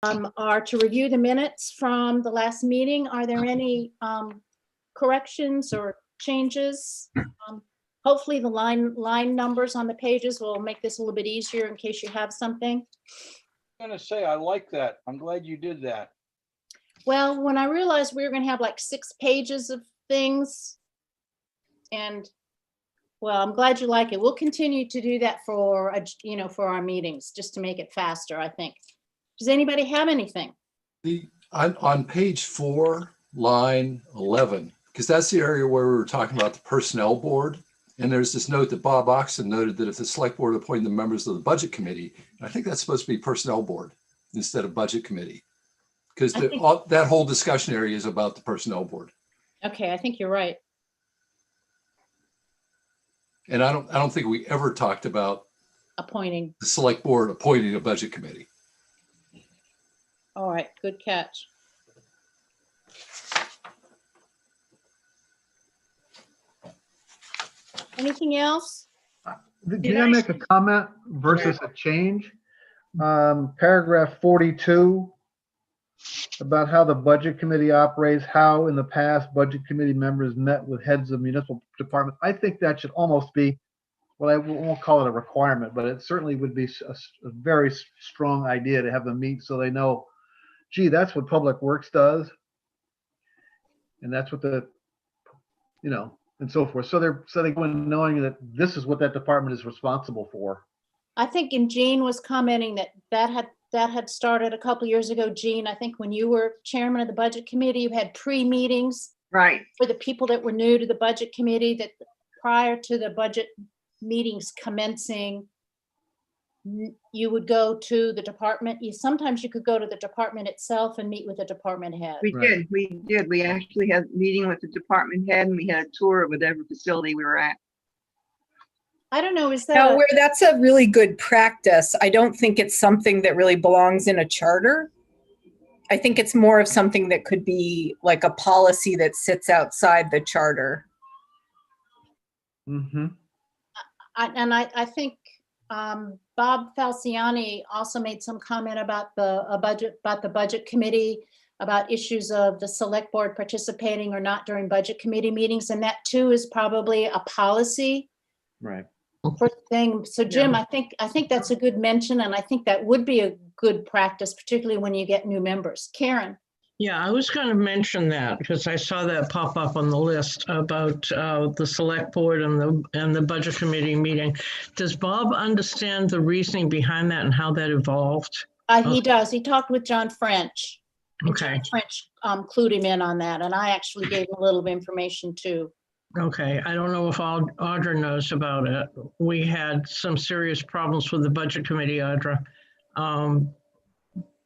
are to review the minutes from the last meeting. Are there any corrections or changes? Hopefully the line numbers on the pages will make this a little bit easier in case you have something. I'm gonna say, I like that. I'm glad you did that. Well, when I realized we were going to have like 6 pages of things, and well, I'm glad you like it. We'll continue to do that for, for our meetings, just to make it faster, I think. Does anybody have anything? On page 4, line 11, because that's the area where we were talking about the personnel board. And there's this note that Bob Oxon noted that if the select board appointed the members of the budget committee, I think that's supposed to be personnel board instead of budget committee. Because that whole discussion area is about the personnel board. Okay, I think you're right. And I don't think we ever talked about Appointing. the select board appointing a budget committee. All right, good catch. Anything else? Can I make a comment versus a change? Paragraph 42, about how the budget committee operates, how in the past budget committee members met with heads of municipal departments. I think that should almost be, well, I won't call it a requirement, but it certainly would be a very strong idea to have them meet so they know, gee, that's what Public Works does. And that's what and so forth. So they go in knowing that this is what that department is responsible for. I think, and Jean was commenting that had started a couple years ago. Jean, I think when you were chairman of the budget committee, you had pre-meetings. Right. For the people that were new to the budget committee, that prior to the budget meetings commencing, you would go to the department. Sometimes you could go to the department itself and meet with the department head. We did. We actually had a meeting with the department head, and we had a tour of whatever facility we were at. I don't know, is that? Now, where that's a really good practice, I don't think it's something that really belongs in a charter. I think it's more of something that could be like a policy that sits outside the charter. Mm-hmm. I think Bob Falciani also made some comment about the budget committee, about issues of the select board participating or not during budget committee meetings, and that too is probably a policy. Right. For thing. So Jim, I think that's a good mention, and I think that would be a good practice, particularly when you get new members. Karen. Yeah, I was going to mention that because I saw that pop up on the list about the select board and the budget committee meeting. Does Bob understand the reasoning behind that and how that evolved? He does. He talked with John French. Okay. John French clued him in on that, and I actually gave him a little information too. Okay, I don't know if Audra knows about it. We had some serious problems with the budget committee, Audra,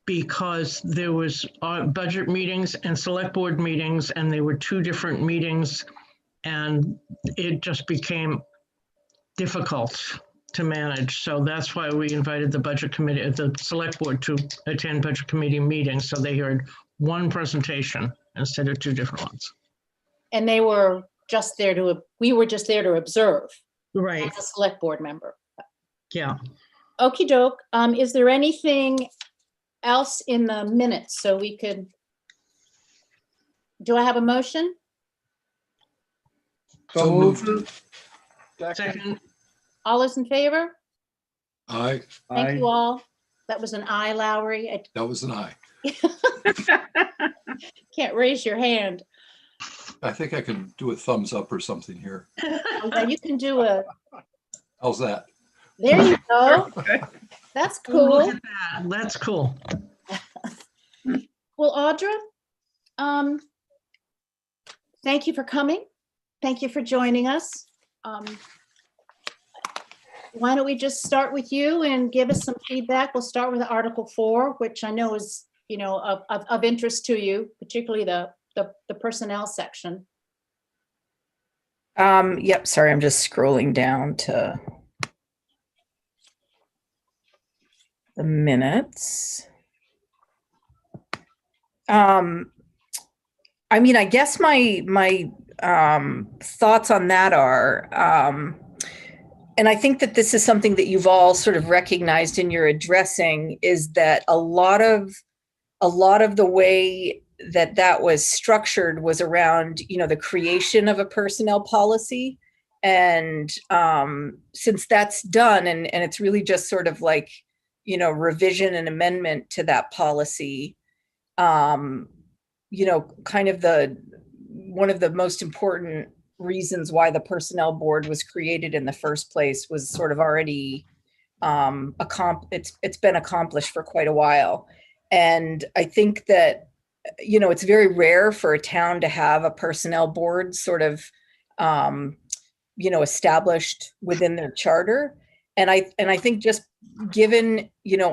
because there was budget meetings and select board meetings, and they were 2 different meetings, and it just became difficult to manage. So that's why we invited the budget committee, the select board, to attend budget committee meetings, so they heard one presentation instead of 2 different ones. And we were just there to observe. Right. As a select board member. Yeah. Okie doke. Is there anything else in the minutes so we could? Do I have a motion? So moved. Second. All those in favor? Aye. Thank you all. That was an aye, Lowry. That was an aye. Can't raise your hand. I think I can do a thumbs up or something here. Yeah, you can do a. How's that? There you go. That's Oh, cool. look at that. That's cool. Well, Audra, thank you for coming. Thank you for joining us. Why don't we just start with you and give us some feedback? We'll start with Article 4, which I know is, of interest to you, particularly the personnel section. Yep, sorry, I'm just scrolling down to the minutes. I mean, I guess my thoughts on that are, and I think that this is something that you've all sort of recognized in your addressing, is that a lot of a lot of the way that that was structured was around, the creation of a personnel policy. And since that's done, and it's really just sort of like, revision and amendment to that policy, kind of one of the most important reasons why the personnel board was created in the first place was sort of already it's been accomplished for quite a while. And I think that, it's very rare for a town to have a personnel board sort of, established within their charter. And I think just given,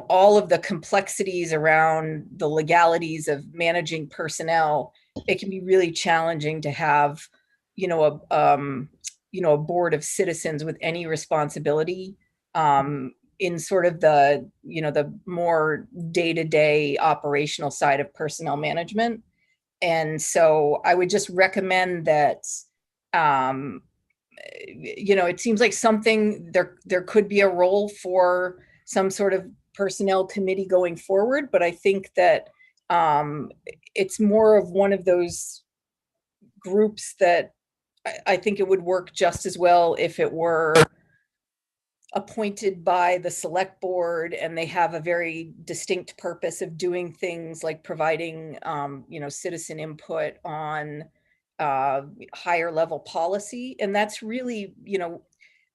all of the complexities around the legalities of managing personnel, it can be really challenging to have, a board of citizens with any responsibility in sort of the, the more day-to-day operational side of personnel management. And so I would just recommend that, it seems like something there could be a role for some sort of personnel committee going forward, but I think that it's more of one of those groups that I think it would work just as well if it were appointed by the select board and they have a very distinct purpose of doing things like providing, citizen input on higher level policy. And that's really,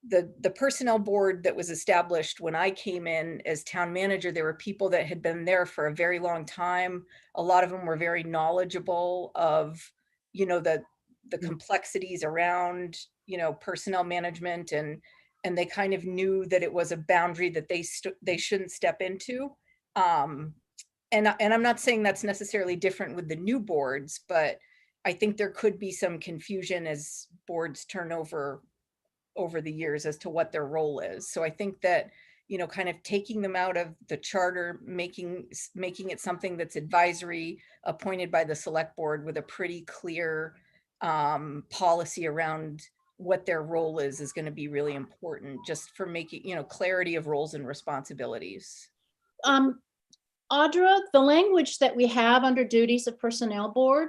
the personnel board that was established when I came in as town manager. There were people that had been there for a very long time. A lot of them were very knowledgeable of, the complexities around, personnel management, and they kind of knew that it was a boundary that they shouldn't step into. And I'm not saying that's necessarily different with the new boards, but I think there could be some confusion as boards turn over the years as to what their role is. So I think that, kind of taking them out of the charter, making it something that's advisory, appointed by the select board with a pretty clear policy around what their role is going to be really important, just for making, clarity of roles and responsibilities. Audra, the language that we have under duties of personnel board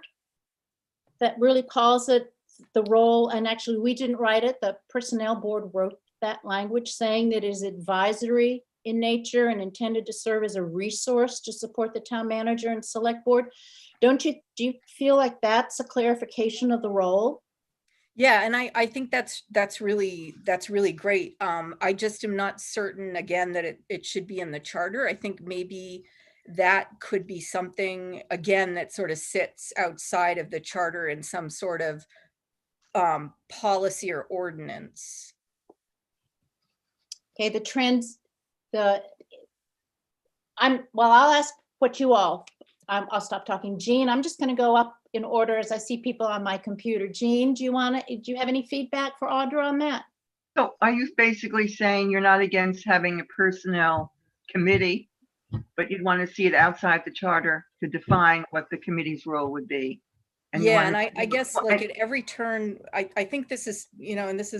that really calls it the role, and actually we didn't write it, the personnel board wrote that language saying that it is advisory in nature and intended to serve as a resource to support the town manager and select board. Do you feel like that's a clarification of the role? Yeah, and I think that's really great. I just am not certain, again, that it should be in the charter. I think maybe that could be something, again, that sort of sits outside of the charter in some sort of policy or ordinance. Okay, I'll ask what you all, I'll stop talking. Jean, I'm just going to go up in order as I see people on my computer. Jean, do you have any feedback for Audra on that? So are you basically saying you're not against having a personnel committee, but you'd want to see it outside the charter to define what the committee's role would be? Yeah, and I guess like at every turn, I think this is, and this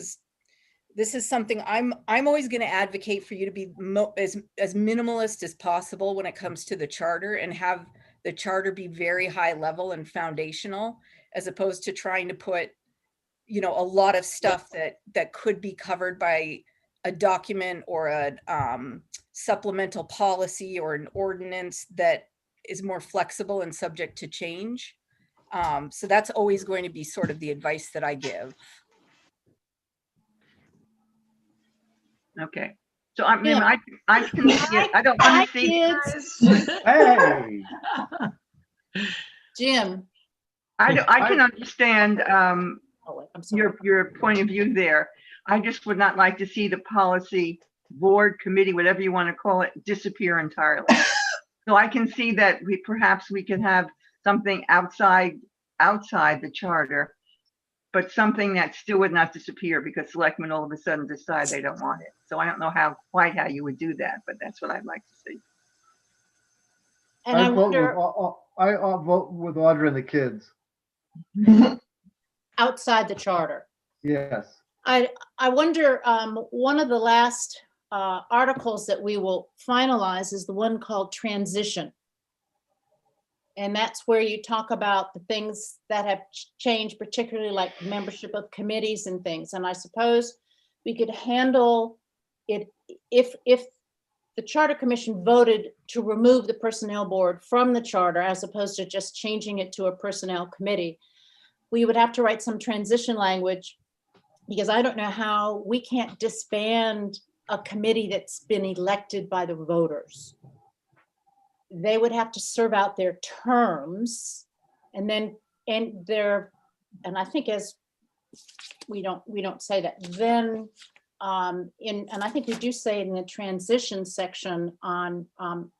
is something I'm always going to advocate for you to be as minimalist as possible when it comes to the charter, and have the charter be very high level and foundational, as opposed to trying to put, a lot of stuff that could be covered by a document or a supplemental policy or an ordinance that is more flexible and subject to change. So that's always going to be sort of the advice that I give. Okay. So I mean, I can see it. I don't want to see. Hey, Jim. I can understand Oh, I'm sorry. your point of view there. I just would not like to see the policy board, committee, whatever you want to call it, disappear entirely. So I can see that perhaps we can have something outside the charter, but something that still would not disappear because selectmen all of a sudden decide they don't want it. So I don't know quite how you would do that, but that's what I'd like to see. And I vote wonder, I vote with Audra and the kids. outside the charter. Yes. I wonder, one of the last articles that we will finalize is the one called transition. And that's where you talk about the things that have changed, particularly like membership of committees and things. And I suppose we could handle it if the Charter Commission voted to remove the Personnel Board from the charter, as opposed to just changing it to a personnel committee. We would have to write some transition language, because I don't know how we can't disband a committee that's been elected by the voters. They would have to serve out their terms, and then, and I think as we don't say that, then and I think we do say in the transition section on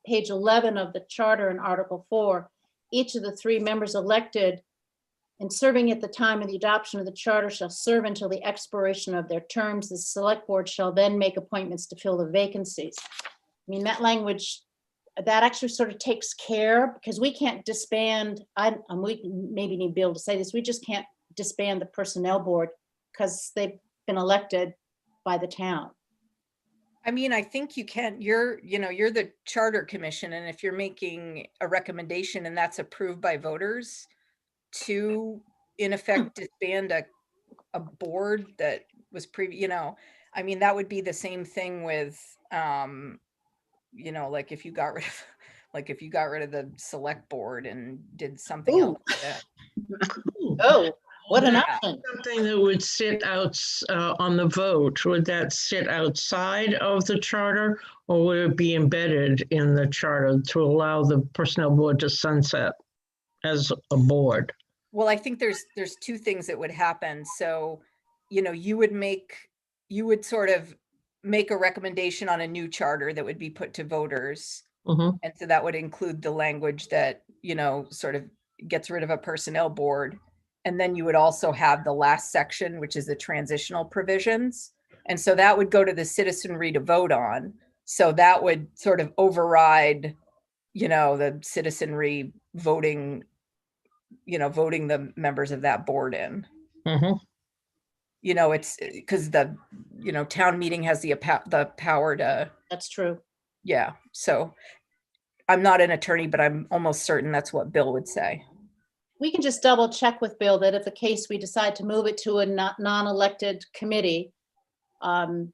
page 11 of the charter in Article 4, each of the 3 members elected and serving at the time of the adoption of the charter shall serve until the expiration of their terms. The select board shall then make appointments to fill the vacancies. I mean, that language, that actually sort of takes care, because we can't disband, we maybe need Bill to say this, we just can't disband the personnel board because they've been elected by the town. I mean, I think you can, you're the charter commission, and if you're making a recommendation and that's approved by voters to, in effect, disband a board that was I mean, that would be the same thing with, like if you got rid of, the select board and did something else with it. Oh, what an Yeah. option. Something that would sit out on the vote, would that sit outside of the charter, or would it be embedded in the charter to allow the personnel board to sunset as a board? Well, I think there's 2 things that would happen. So, you would sort of make a recommendation on a new charter that would be put to voters. Mhm. And so that would include the language that, sort of gets rid of a personnel board. And then you would also have the last section, which is the transitional provisions. And so that would go to the citizenry to vote on. So that would sort of override, the citizenry voting, voting the members of that board in. Mhm. It's because the, town meeting has the power to, That's true. yeah. So I'm not an attorney, but I'm almost certain that's what Bill would say. We can just double check with Bill that if the case we decide to move it to a non-elected committee, can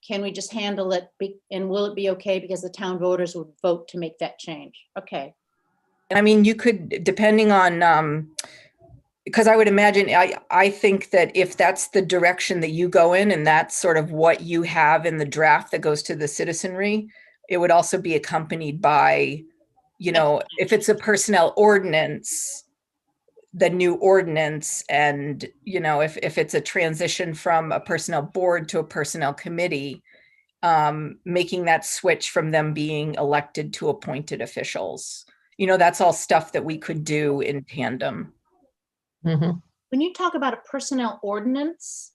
we just handle it? And will it be okay because the town voters would vote to make that change? Okay. I mean, you could, depending on, because I would imagine, I think that if that's the direction that you go in and that's sort of what you have in the draft that goes to the citizenry, it would also be accompanied by, if it's a personnel ordinance, the new ordinance, and, if it's a transition from a personnel board to a personnel committee, making that switch from them being elected to appointed officials. That's all stuff that we could do in tandem. Mhm. When you talk about a personnel ordinance,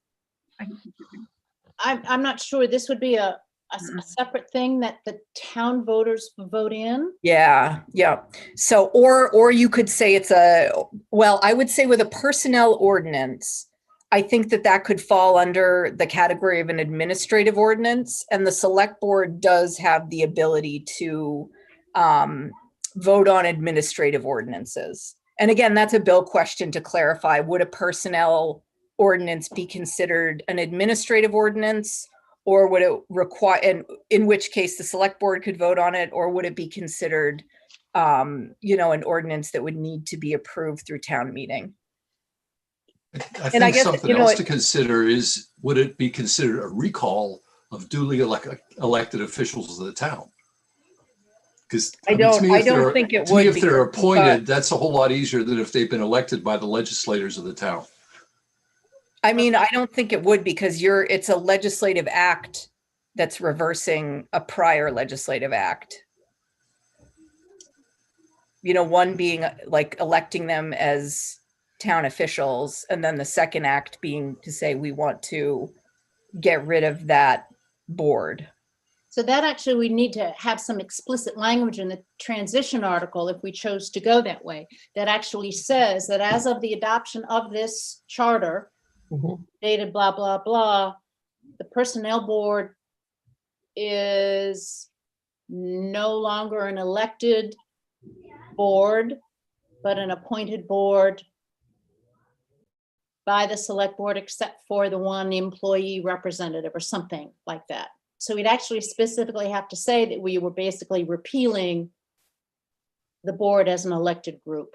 I'm not sure this would be a separate thing that the town voters vote in. Yeah. So, or you could say I would say with a personnel ordinance, I think that could fall under the category of an administrative ordinance, and the select board does have the ability to vote on administrative ordinances. And again, that's a Bill question to clarify. Would a personnel ordinance be considered an administrative ordinance, or would it require, and in which case the select board could vote on it, or would it be considered, an ordinance that would need to be approved through town meeting? I think something else to consider is, would it be considered a recall of duly elected officials of the town? Because I don't think it would. If they're appointed, that's a whole lot easier than if they've been elected by the legislators of the town. I mean, I don't think it would, because it's a legislative act that's reversing a prior legislative act. One being like electing them as town officials, and then the second act being to say we want to get rid of that board. So that actually, we need to have some explicit language in the transition article if we chose to go that way, that actually says that as of the adoption of this charter, dated blah, blah, blah, the personnel board is no longer an elected board, but an appointed board by the select board except for the one employee representative or something like that. So we'd actually specifically have to say that we were basically repealing the board as an elected group.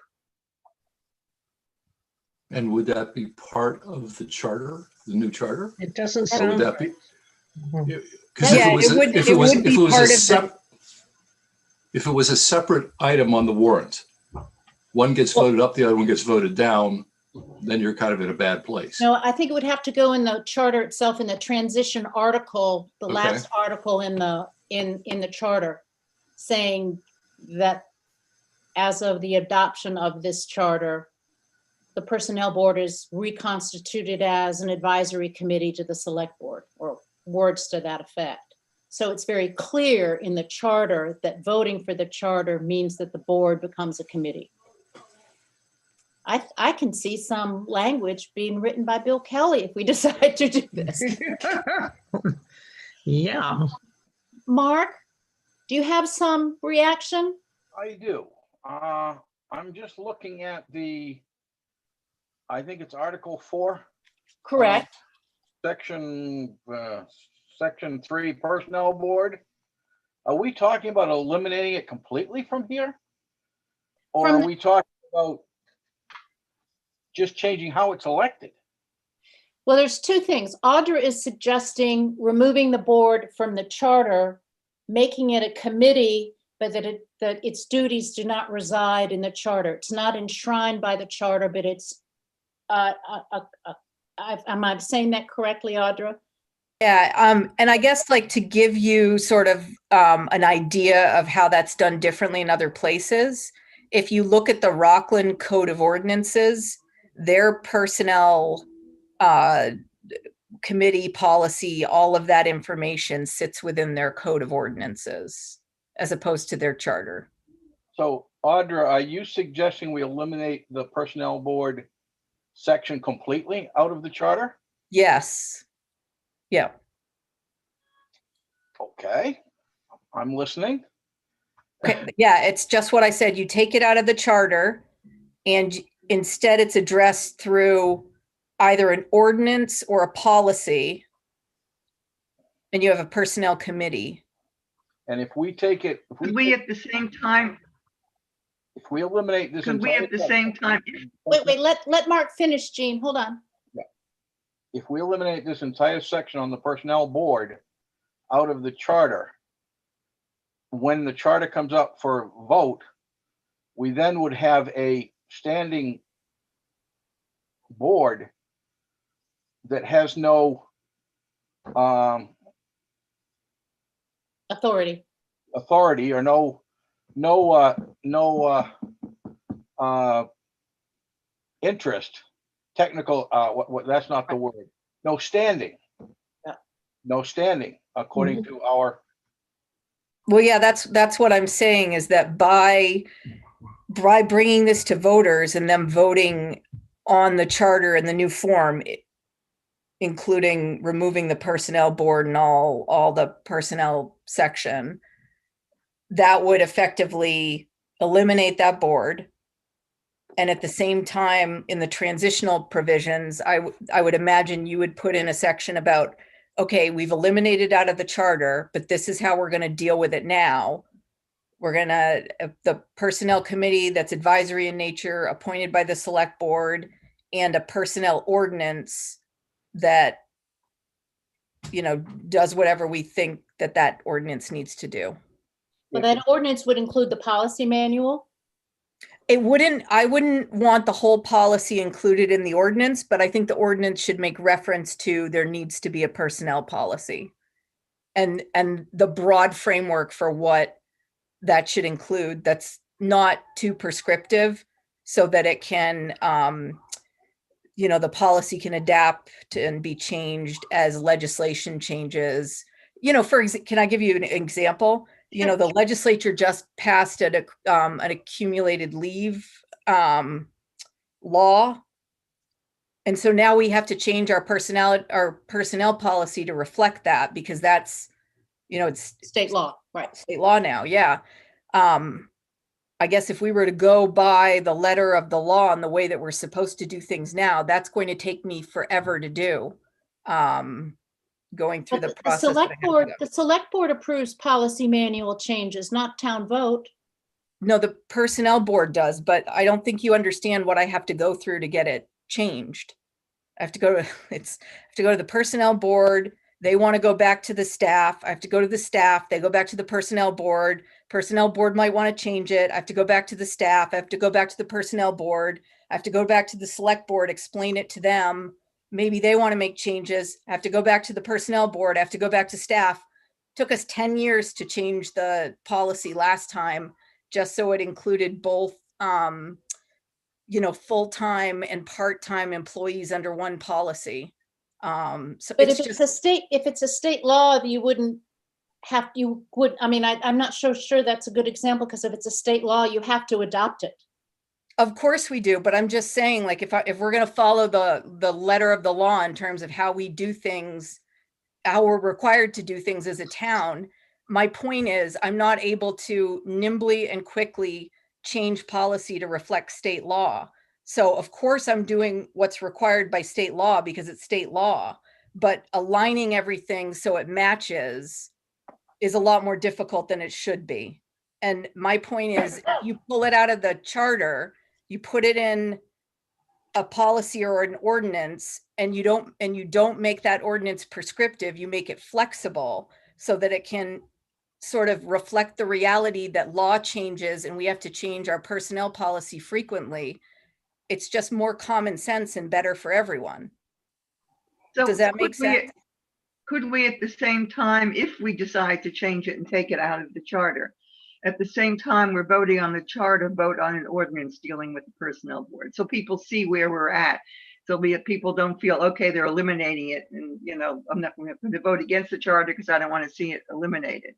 And would that be part of the charter, the new charter? It doesn't Or would sound. that be? Mhm. 'Cause Yeah, it would be part of the, if it was a separate item on the warrant, one gets voted up, the other one gets voted down, then you're kind of in a bad place. No, I think it would have to go in the charter itself, in the transition article, the Okay. last article in the charter, saying that as of the adoption of this charter, the personnel board is reconstituted as an advisory committee to the select board, or words to that effect. So it's very clear in the charter that voting for the charter means that the board becomes a committee. I can see some language being written by Bill Kelly if we decide to do this. Yeah, Mark, do you have some reaction? I do. I'm just looking at I think it's Article 4. Correct. Section 3, Personnel Board. Are we talking about eliminating it completely from here? Or From are the- we talking about just changing how it's elected? Well, there's two things. Audra is suggesting removing the board from the charter, making it a committee, but that its duties do not reside in the charter. It's not enshrined by the charter, but it's, am I saying that correctly, Audra? yeah, and I guess like to give you sort of an idea of how that's done differently in other places, if you look at the Rockland Code of Ordinances, their personnel committee policy, all of that information sits within their Code of Ordinances as opposed to their charter. So Audra, are you suggesting we eliminate the Personnel Board section completely out of the charter? Yes. Yeah. Okay, I'm listening. Okay. Yeah, it's just what I said. You take it out of the charter and instead it's addressed through either an ordinance or a policy. And you have a personnel committee. And if we take it, Could we at the same time, if we eliminate this could we entire at the same time, Wait, let Mark finish, Jean. Hold on. if we eliminate this entire section on the Personnel Board out of the charter, when the charter comes up for vote, we then would have a standing board that has no Authority. authority or no interest, technical, that's not the word, no standing. Yeah. No standing, according to our, Well, yeah, that's what I'm saying is that by bringing this to voters and them voting on the charter in the new form, including removing the personnel board and all the personnel section, that would effectively eliminate that board. And at the same time, in the transitional provisions, I would imagine you would put in a section about, okay, we've eliminated out of the charter, but this is how we're going to deal with it now. We're going to, the personnel committee that's advisory in nature, appointed by the select board, and a personnel ordinance that, does whatever we think that ordinance needs to do. But that ordinance would include the policy manual. I wouldn't want the whole policy included in the ordinance, but I think the ordinance should make reference to there needs to be a personnel policy and the broad framework for what that should include. That's not too prescriptive so that it can, the policy can adapt and be changed as legislation changes. Can I give you an example? The legislature just passed an accumulated leave law. And so now we have to change our personnel policy to reflect that because that's, it's State law, right? state law now. Yeah. I guess if we were to go by the letter of the law and the way that we're supposed to do things now, that's going to take me forever to do. Going through But the process. that I have to go. the select board approves policy manual changes, not town vote. No, the personnel board does, but I don't think you understand what I have to go through to get it changed. I have to go to, I have to go to the personnel board. They want to go back to the staff. I have to go to the staff. They go back to the personnel board. Personnel board might want to change it. I have to go back to the staff. I have to go back to the personnel board. I have to go back to the select board, explain it to them. Maybe they want to make changes. I have to go back to the personnel board. I have to go back to staff. Took us 10 years to change the policy last time, just so it included both, full-time and part-time employees under one policy. So But it's if just, it's a state law, you wouldn't have, I'm not so sure that's a good example, because if it's a state law, you have to adopt it. of course we do, but I'm just saying, like, if we're going to follow the letter of the law in terms of how we do things, how we're required to do things as a town, my point is I'm not able to nimbly and quickly change policy to reflect state law. So of course I'm doing what's required by state law because it's state law, but aligning everything so it matches is a lot more difficult than it should be. And my point is, you pull it out of the charter, you put it in a policy or an ordinance, and you don't make that ordinance prescriptive, you make it flexible so that it can sort of reflect the reality that law changes and we have to change our personnel policy frequently. It's just more common sense and better for everyone. So Does that make sense? Could we at the same time, if we decide to change it and take it out of the charter, at the same time we're voting on the charter, vote on an ordinance dealing with the personnel board, so people see where we're at, so people don't feel, okay, they're eliminating it, and I'm not going to vote against the charter because I don't want to see it eliminated.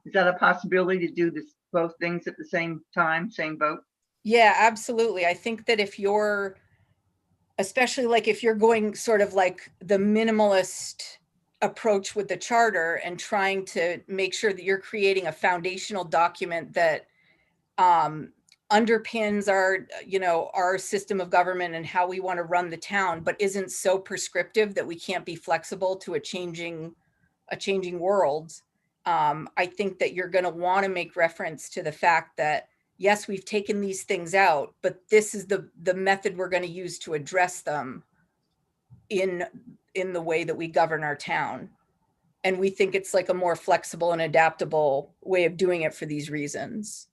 Is that a possibility to do this, both things at the same time, same vote? Yeah, absolutely. I think that if you're, especially like if you're going sort of like the minimalist approach with the charter and trying to make sure that you're creating a foundational document that underpins our system of government and how we want to run the town, but isn't so prescriptive that we can't be flexible to a changing world. I think that you're going to want to make reference to the fact that, yes, we've taken these things out, but this is the method we're going to use to address them in the way that we govern our town. And we think it's like a more flexible and adaptable way of doing it for these reasons.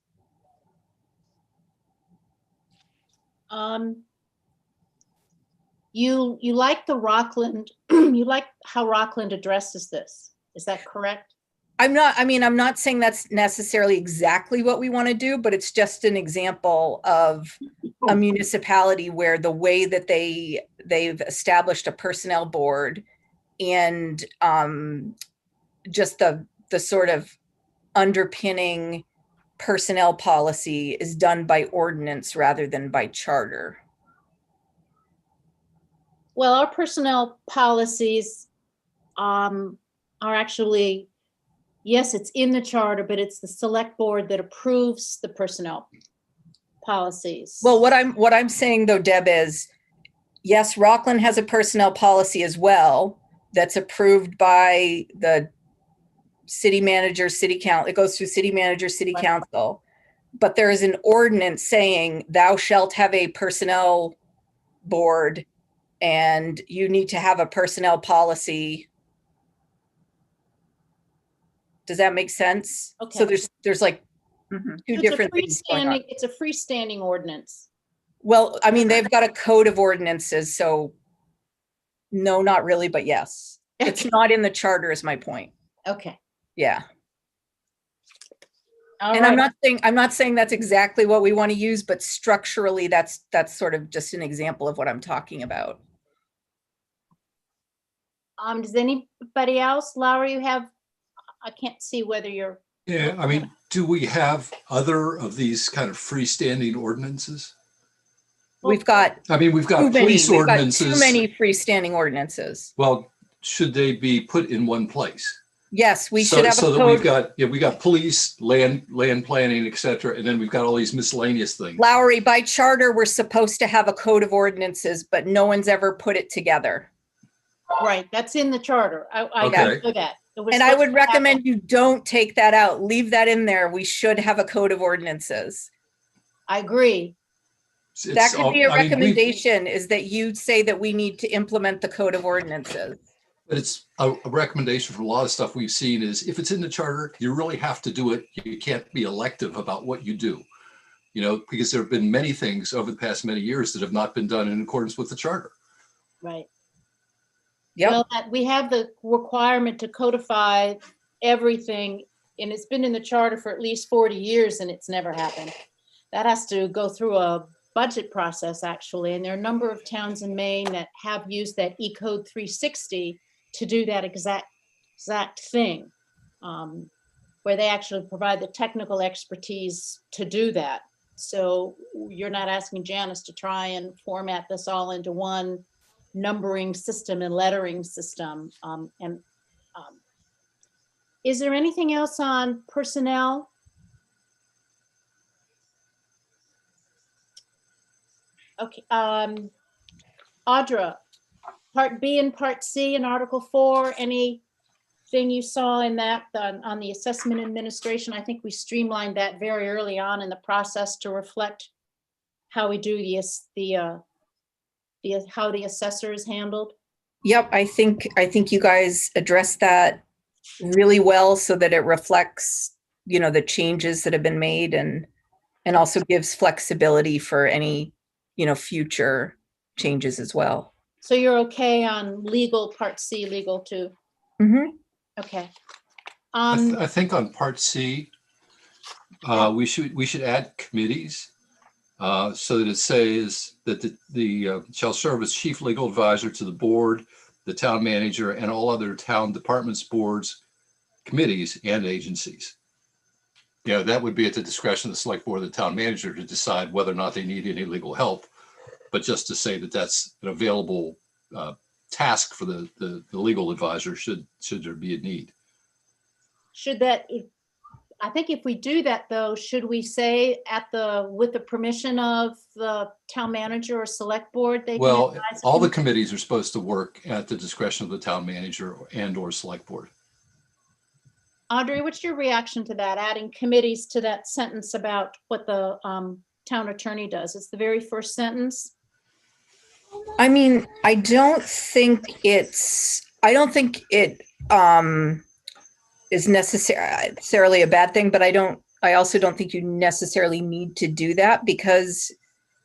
You like the Rockland, you like how Rockland addresses this. Is that correct? I'm not saying that's necessarily exactly what we want to do, but it's just an example of a municipality where the way that they've established a personnel board and just the sort of underpinning personnel policy is done by ordinance rather than by charter. Well, our personnel policies are actually, yes, it's in the charter, but it's the select board that approves the personnel policies. Well, what I'm saying though, Deb, is yes, Rockland has a personnel policy as well that's approved by the city manager, city council. It goes through city manager, city Right. council, but there is an ordinance saying thou shalt have a personnel board and you need to have a personnel policy. Does that make sense? Okay. So there's like Mhm. two It's a different things going on. It's a freestanding ordinance. Well, I mean, they've got a code of ordinances, so no, not really, but yes. It's not in the charter is my point. Okay. Yeah. All And I'm right. not saying that's exactly what we want to use, but structurally that's sort of just an example of what I'm talking about. Does anybody else? Laura, I can't see whether you're. Yeah, I mean, do we have other of these kind of freestanding ordinances? We've got I mean, we've got police we've got ordinances. too many freestanding ordinances. Well, should they be put in one place? Yes, we So- should have So a that we've code. got, we got police, land planning, et cetera, and then we've got all these miscellaneous things. Lowry, by charter, we're supposed to have a code of ordinances, but no one's ever put it together. Right, that's in the charter. I Okay. know that. It was And I supposed would to happen. recommend you don't take that out. Leave that in there. We should have a code of ordinances. I agree. It's That could all- be a I mean, we- recommendation, is that you say that we need to implement the code of ordinances. But it's a recommendation from a lot of stuff we've seen is if it's in the charter, you really have to do it. You can't be elective about what you do. Because there have been many things over the past many years that have not been done in accordance with the charter. Right. Yep. Well, that we have the requirement to codify everything, and it's been in the charter for at least 40 years and it's never happened. That has to go through a budget process, actually, and there are a number of towns in Maine that have used that E-code 360 to do that exact thing, where they actually provide the technical expertise to do that. So you're not asking Janice to try and format this all into one numbering system and lettering system. Is there anything else on personnel? Okay, Audra, Part B and Part C in Article 4, anything you saw in that on the assessment administration? I think we streamlined that very early on in the process to reflect how we do how the assessor is handled. Yep, I think you guys addressed that really well so that it reflects, the changes that have been made and also gives flexibility for any, future changes as well. So you're okay on legal, Part C, legal too? Mhm. Okay. I think on Part C, we should add committees so that it says that the shall serve as chief legal advisor to the board, the town manager, and all other town departments, boards, committees, and agencies. That would be at the discretion of the select board or the town manager to decide whether or not they need any legal help. But just to say that that's an available task for the legal advisor should there be a need. I think if we do that though, should we say with the permission of the town manager or select board? Well, all the committees are supposed to work at the discretion of the town manager and or select board. Audrey, what's your reaction to that, adding committees to that sentence about what the town attorney does? It's the very first sentence. I mean, I don't think it is necessarily a bad thing, but I also don't think you necessarily need to do that because,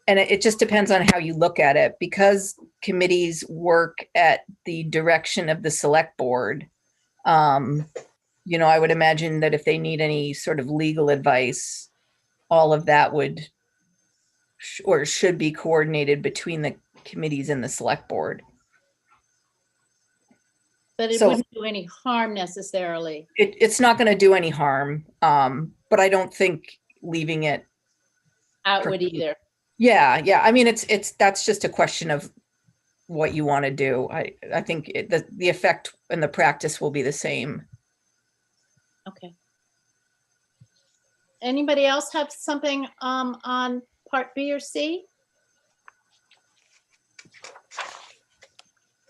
and it just depends on how you look at it, because committees work at the direction of the select board. I would imagine that if they need any sort of legal advice, all of that would or should be coordinated between the committees and the select board. But it So- wouldn't do any harm necessarily. It's not going to do any harm, but I don't think leaving it. Out would either. Yeah. I mean, that's just a question of what you want to do. I think the effect and the practice will be the same. Okay. Anybody else have something on Part B or C?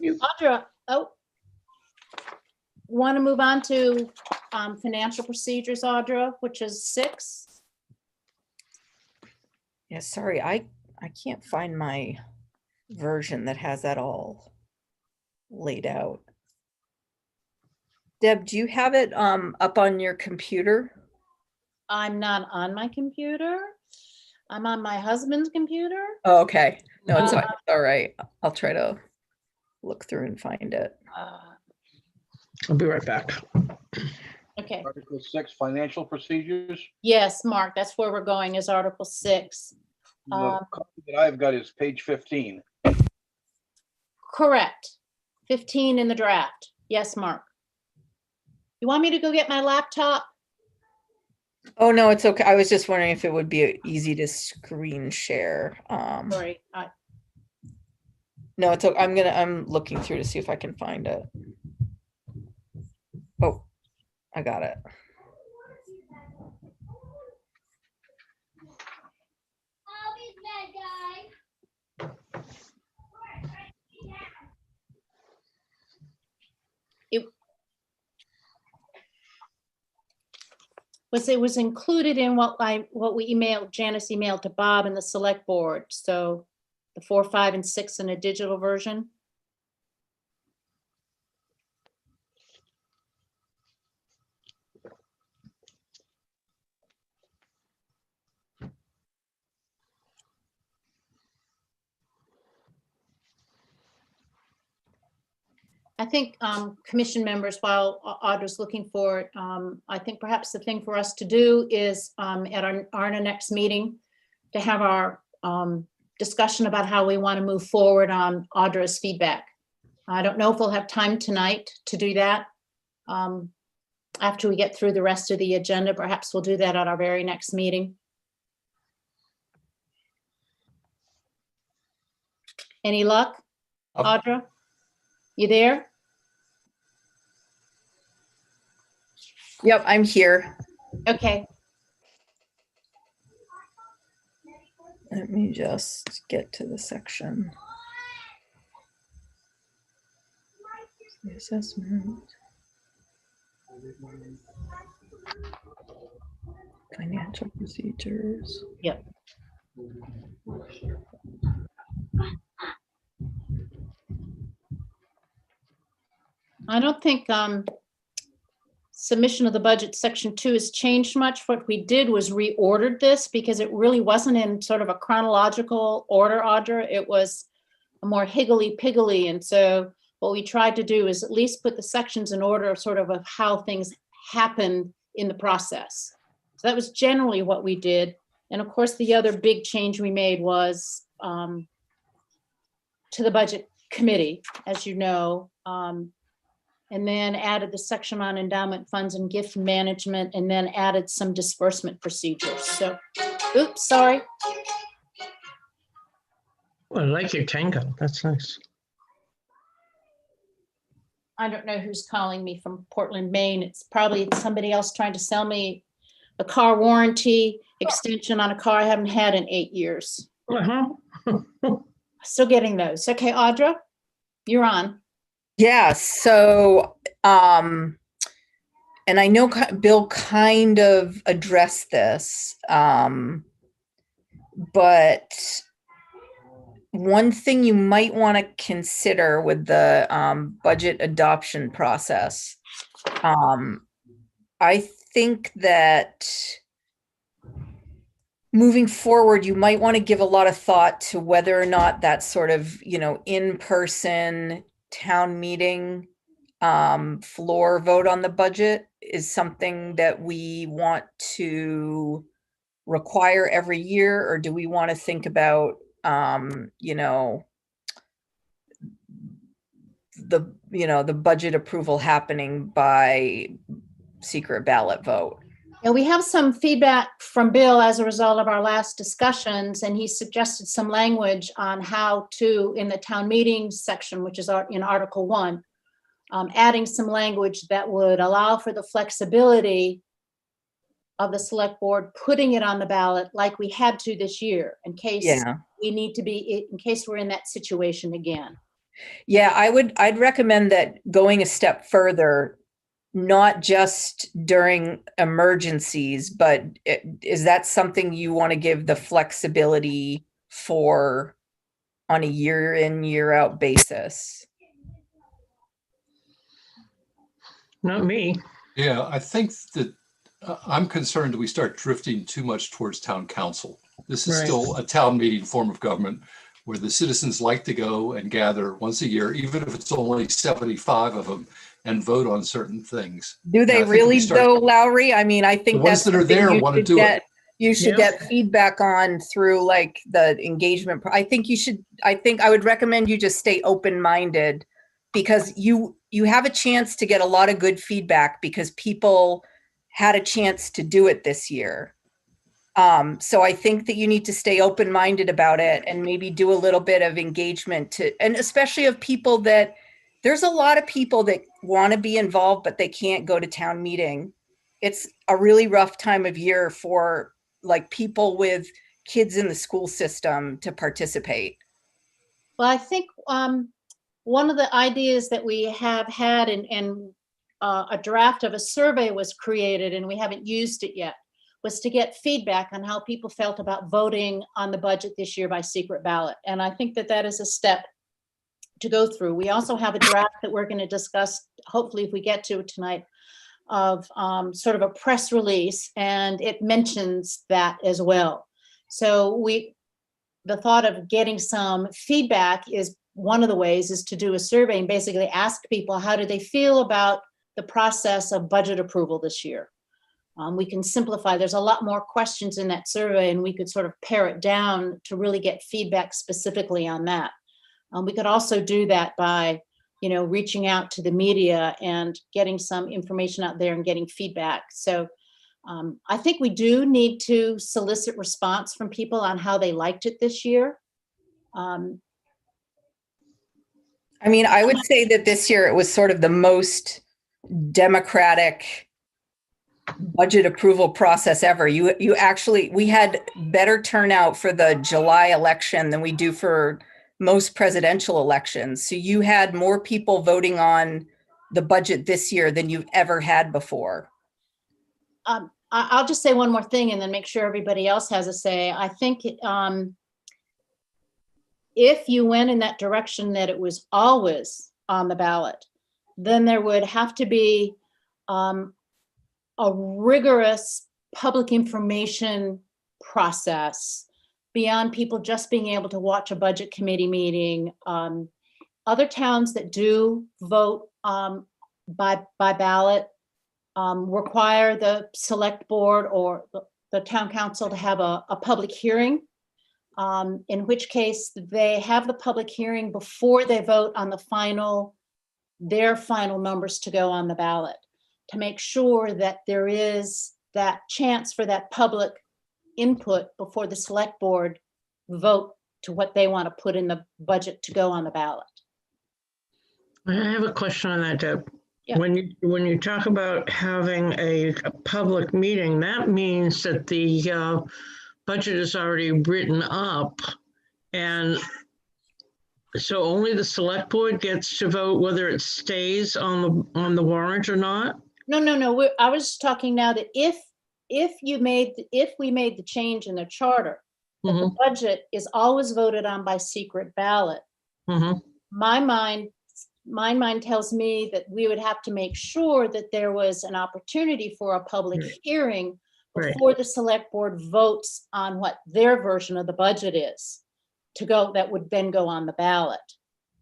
Audra, want to move on to financial procedures, Audra, which is 6? Yeah, sorry, I can't find my version that has that all laid out. Deb, do you have it up on your computer? I'm not on my computer. I'm on my husband's computer. Oh, okay. No, it's all right. I'll try to look through and find it. I'll be right back. Okay. Article 6, financial procedures. Yes, Mark, that's where we're going, is Article 6. The copy that I've got is page 15. Correct. 15 in the draft. Yes, Mark. You want me to go get my laptop? Oh, no, it's okay. I was just wondering if it would be easy to screen share. Sorry. No, it's okay. I'm looking through to see if I can find it. Oh, I got it. It was included in what we emailed, Janice emailed to Bob and the select board. So the 4, 5, and 6 in a digital version. I think commission members, while Audra's looking for it, I think perhaps the thing for us to do is at our next meeting to have our discussion about how we want to move forward on Audra's feedback. I don't know if we'll have time tonight to do that. After we get through the rest of the agenda, perhaps we'll do that at our very next meeting. Any luck, Audra? You there? Yep, I'm here. Okay. Let me just get to the section. The assessment. Financial procedures. Yep. I don't think submission of the budget section 2 has changed much. What we did was reordered this because it really wasn't in sort of a chronological order, Audra. It was a more higgledy-piggledy. And so what we tried to do is at least put the sections in order sort of how things happened in the process. So that was generally what we did. And of course, the other big change we made was to the budget committee, as you know, and then added the section on endowment funds and gift management, and then added some disbursement procedures. So, oops, sorry. Well, I like your tango. That's nice. I don't know who's calling me from Portland, Maine. It's probably somebody else trying to sell me a car warranty extension on a car I haven't had in 8 years. Still getting those. Okay, Audra, you're on. Yeah, so, and I know Bill kind of addressed this, but one thing you might want to consider with the budget adoption process, I think that moving forward, you might want to give a lot of thought to whether or not that sort of, in-person town meeting floor vote on the budget is something that we want to require every year, or do we want to think about the budget approval happening by secret ballot vote? And we have some feedback from Bill as a result of our last discussions, and he suggested some language on how to, in the town meeting section, which is in Article 1, adding some language that would allow for the flexibility of the select board putting it on the ballot like we had to this year, in case we need to be, in case we're in that situation again. Yeah, I'd recommend that going a step further, not just during emergencies, but is that something you want to give the flexibility for on a year in, year out basis? Not me. Yeah, I think that I'm concerned that we start drifting too much towards town council. This is Right. still a town meeting form of government where the citizens like to go and gather once a year, even if it's only 75 of them, and vote on certain things. Do they really though, Lowry? I mean, I think The ones that's that are there want to do it. You should get feedback on through like the engagement. I think I would recommend you just stay open-minded, because you have a chance to get a lot of good feedback because people had a chance to do it this year. So I think that you need to stay open-minded about it and maybe do a little bit of engagement and especially of people that There's a lot of people that want to be involved, but they can't go to town meeting. It's a really rough time of year for like people with kids in the school system to participate. Well, I think one of the ideas that we have had and a draft of a survey was created and we haven't used it yet, was to get feedback on how people felt about voting on the budget this year by secret ballot. And I think that that is a step to go through. We also have a draft that we're going to discuss, hopefully if we get to it tonight, of sort of a press release, and it mentions that as well. So the thought of getting some feedback is one of the ways is to do a survey and basically ask people, how do they feel about the process of budget approval this year? We can simplify, there's a lot more questions in that survey and we could sort of pare it down to really get feedback specifically on that. We could also do that by, reaching out to the media and getting some information out there and getting feedback. So I think we do need to solicit response from people on how they liked it this year. I mean, I would say that this year it was sort of the most democratic budget approval process ever. We had better turnout for the July election than we do for most presidential elections. So you had more people voting on the budget this year than you've ever had before. I'll just say one more thing and then make sure everybody else has a say. I think if you went in that direction that it was always on the ballot, then there would have to be a rigorous public information process beyond people just being able to watch a budget committee meeting. Other towns that do vote by ballot require the select board or the town council to have a public hearing, in which case they have the public hearing before they vote on their final numbers to go on the ballot, to make sure that there is that chance for that public input before the select board vote to what they want to put in the budget to go on the ballot. I have a question on that, Deb. Yeah. When you talk about having a public meeting, that means that the budget is already written up, and so only the select board gets to vote whether it stays on the warrant or not? No. I was talking now that if we made the change in the charter, that the budget is always voted on by secret ballot. My mind tells me that we would have to make sure that there was an opportunity for a public hearing before the select board votes on what their version of the budget is that would then go on the ballot.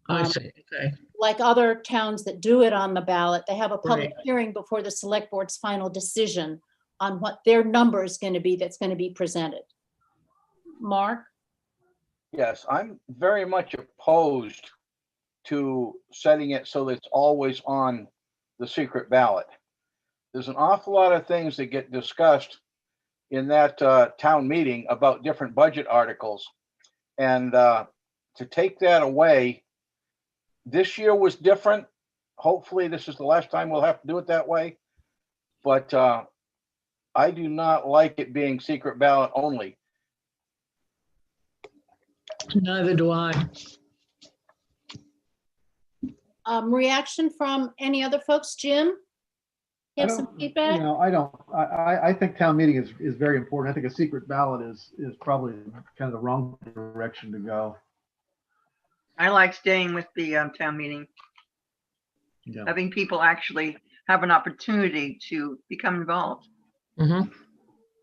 I see, okay. Like other towns that do it on the ballot, they have a public hearing before the select board's final decision on what their number is going to be that's going to be presented. Mark? Yes, I'm very much opposed to setting it so that it's always on the secret ballot. There's an awful lot of things that get discussed in that town meeting about different budget articles. And to take that away, this year was different. Hopefully this is the last time we'll have to do it that way. But I do not like it being secret ballot only. Neither do I. Reaction from any other folks? Jim? You have some feedback? I think town meeting is very important. I think a secret ballot is probably kind of the wrong direction to go. I like staying with the town meeting, having people actually have an opportunity to become involved.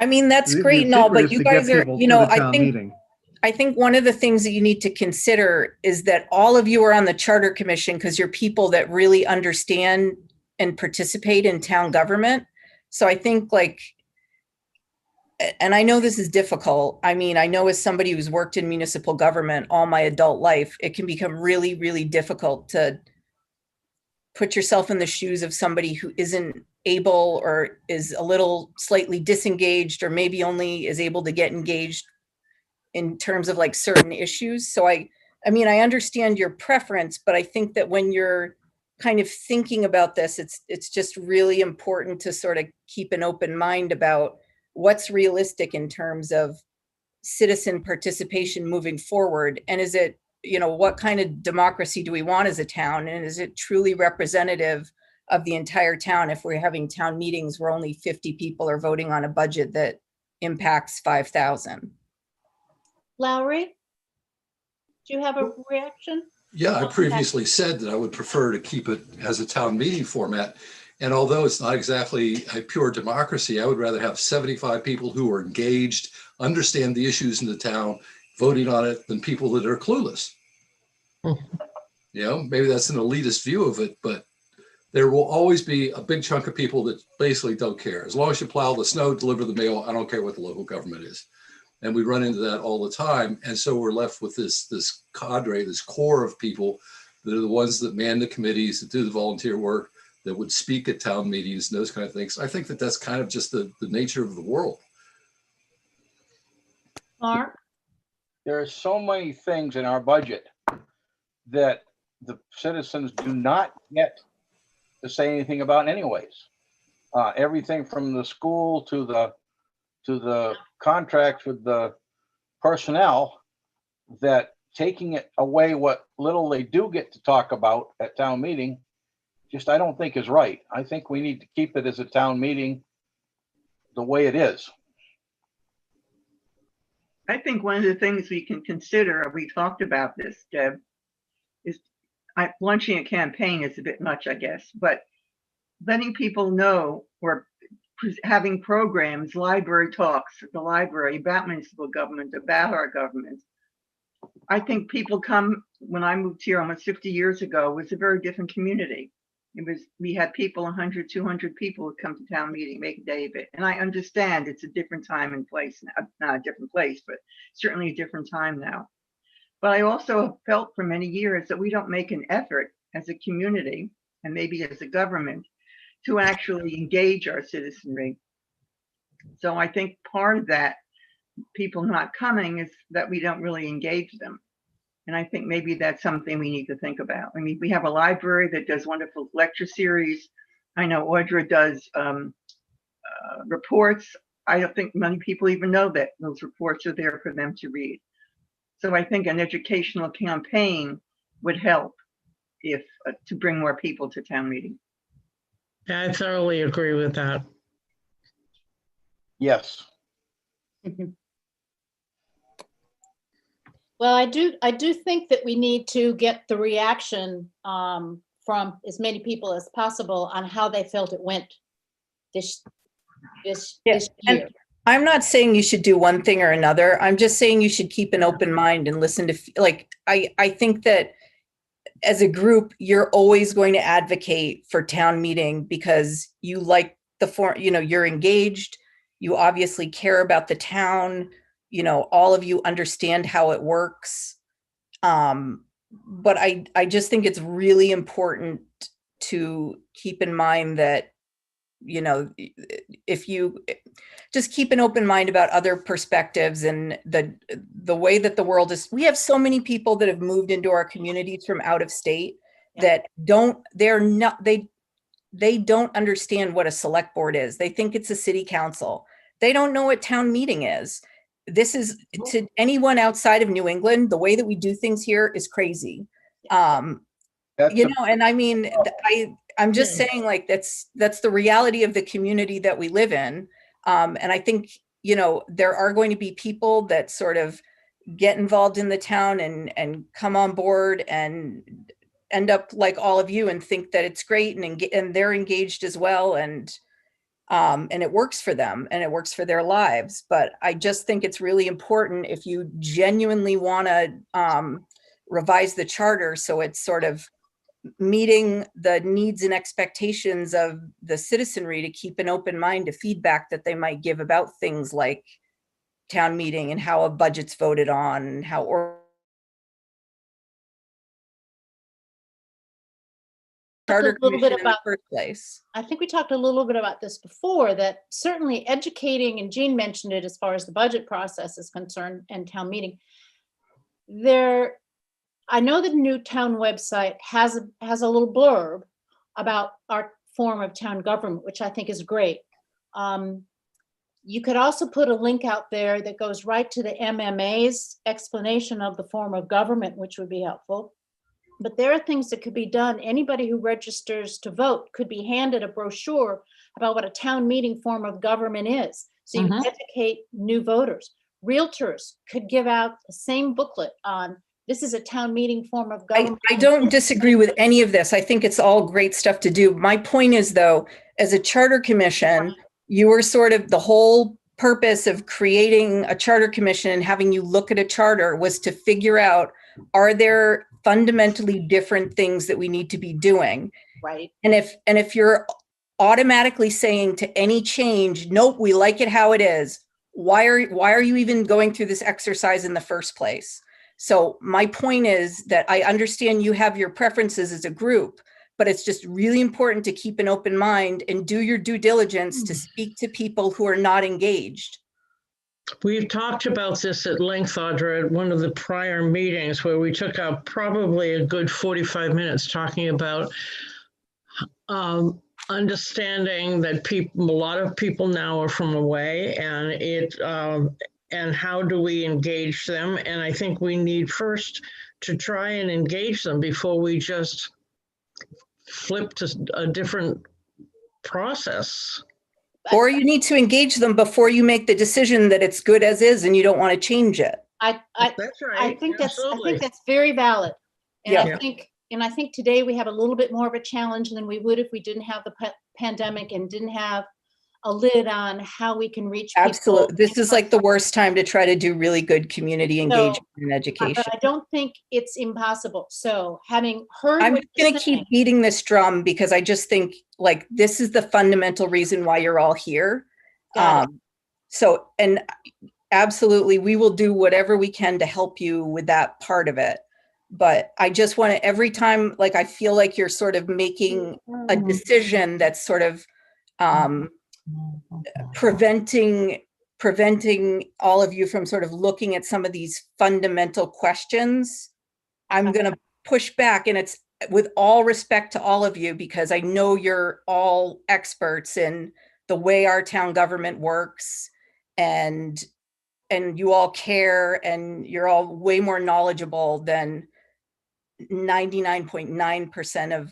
I mean, that's great and all, but you guys are, I think one of the things that you need to consider is that all of you are on the Charter Commission because you're people that really understand and participate in town government. So I think and I know this is difficult. I mean, I know as somebody who's worked in municipal government all my adult life, it can become really, really difficult to put yourself in the shoes of somebody who isn't able or is a little slightly disengaged or maybe only is able to get engaged in terms of certain issues. So I mean, I understand your preference, but I think that when you're kind of thinking about this, it's just really important to sort of keep an open mind about what's realistic in terms of citizen participation moving forward. And is it, what kind of democracy do we want as a town? And is it truly representative of the entire town if we're having town meetings where only 50 people are voting on a budget that impacts 5,000? Lowry, do you have a reaction? Yeah, I previously said that I would prefer to keep it as a town meeting format. And although it's not exactly a pure democracy, I would rather have 75 people who are engaged, understand the issues in the town, voting on it, than people that are clueless. Maybe that's an elitist view of it, but there will always be a big chunk of people that basically don't care. As long as you plow the snow, deliver the mail, I don't care what the local government is. And we run into that all the time. And so we're left with this cadre, this core of people that are the ones that man the committees, that do the volunteer work, that would speak at town meetings and those kind of things. I think that that's kind of just the nature of the world. Mark? There are so many things in our budget that the citizens do not get to say anything about anyways. Everything from the school to the contracts with the personnel, that taking it away what little they do get to talk about at town meeting, just I don't think is right. I think we need to keep it as a town meeting the way it is. I think one of the things we can consider, we talked about this, Deb, is launching a campaign is a bit much, I guess, but letting people know, or having programs, library talks at the library about municipal government, about our government. I think people come, when I moved here almost 50 years ago, it was a very different community. We had people, 100, 200 people would come to town meeting, make a day of it. And I understand it's a different time and place, not a different place, but certainly a different time now. But I also felt for many years that we don't make an effort as a community, and maybe as a government, to actually engage our citizenry. So I think part of that, people not coming, is that we don't really engage them. And I think maybe that's something we need to think about. I mean, we have a library that does wonderful lecture series. I know Audra does reports. I don't think many people even know that those reports are there for them to read. So I think an educational campaign would help if to bring more people to town meeting. Yeah, I thoroughly agree with that. Yes. Well, I do think that we need to get the reaction from as many people as possible on how they felt it went this year. And I'm not saying you should do one thing or another. I'm just saying you should keep an open mind and listen to, I think that as a group, you're always going to advocate for town meeting because you like the form, you're engaged, you obviously care about the town, all of you understand how it works. But I just think it's really important to keep in mind that, if you just keep an open mind about other perspectives and the way that the world is, we have so many people that have moved into our communities from out of state that they don't understand what a select board is. They think it's a city council. They don't know what town meeting is. This is, to anyone outside of New England, the way that we do things here is crazy. And I mean, I'm just saying, that's the reality of the community that we live in. And I think, there are going to be people that sort of get involved in the town and come on board and end up like all of you and think that it's great and they're engaged as well. And it works for them and it works for their lives. But I just think it's really important, if you genuinely want to revise the charter so it's sort of meeting the needs and expectations of the citizenry, to keep an open mind to feedback that they might give about things like town meeting and how a budget's voted on and how charter commission in the first place. I think we talked a little bit about this before, that certainly educating, and Jean mentioned it as far as the budget process is concerned and town meeting. I know the new town website has a little blurb about our form of town government, which I think is great. You could also put a link out there that goes right to the MMA's explanation of the form of government, which would be helpful. But there are things that could be done. Anybody who registers to vote could be handed a brochure about what a town meeting form of government is. So you educate new voters. Realtors could give out the same booklet on, this is a town meeting form of government. I don't disagree with any of this. I think it's all great stuff to do. My point is, though, as a charter commission, you were sort of, the whole purpose of creating a charter commission and having you look at a charter was to figure out, are there fundamentally different things that we need to be doing? Right. And if you're automatically saying to any change, nope, we like it how it is, why are you even going through this exercise in the first place? So my point is that I understand you have your preferences as a group, but it's just really important to keep an open mind and do your due diligence to speak to people who are not engaged. We've talked about this at length, Audra, at one of the prior meetings where we took out probably a good 45 minutes talking about understanding that a lot of people now are from away, and how do we engage them? And I think we need first to try and engage them before we just flip to a different process. Or you need to engage them before you make the decision that it's good as is and you don't want to change it. That's right. I think Absolutely. that's very valid. And Yeah. I think today we have a little bit more of a challenge than we would if we didn't have the pandemic and didn't have a lid on how we can reach people. Absolutely. This is like the worst time to try to do really good community engagement and education. But I don't think it's impossible. So having heard, I'm what going you're to keep saying, beating this drum because I just think like this is the fundamental reason why you're all here. Got it. So, and absolutely, we will do whatever we can to help you with that part of it. But I just want to, every time, like, I feel like you're sort of making a decision that's sort of preventing all of you from sort of looking at some of these fundamental questions. I'm going to push back, and it's with all respect to all of you, because I know you're all experts in the way our town government works, and you all care, and you're all way more knowledgeable than 99.9% of,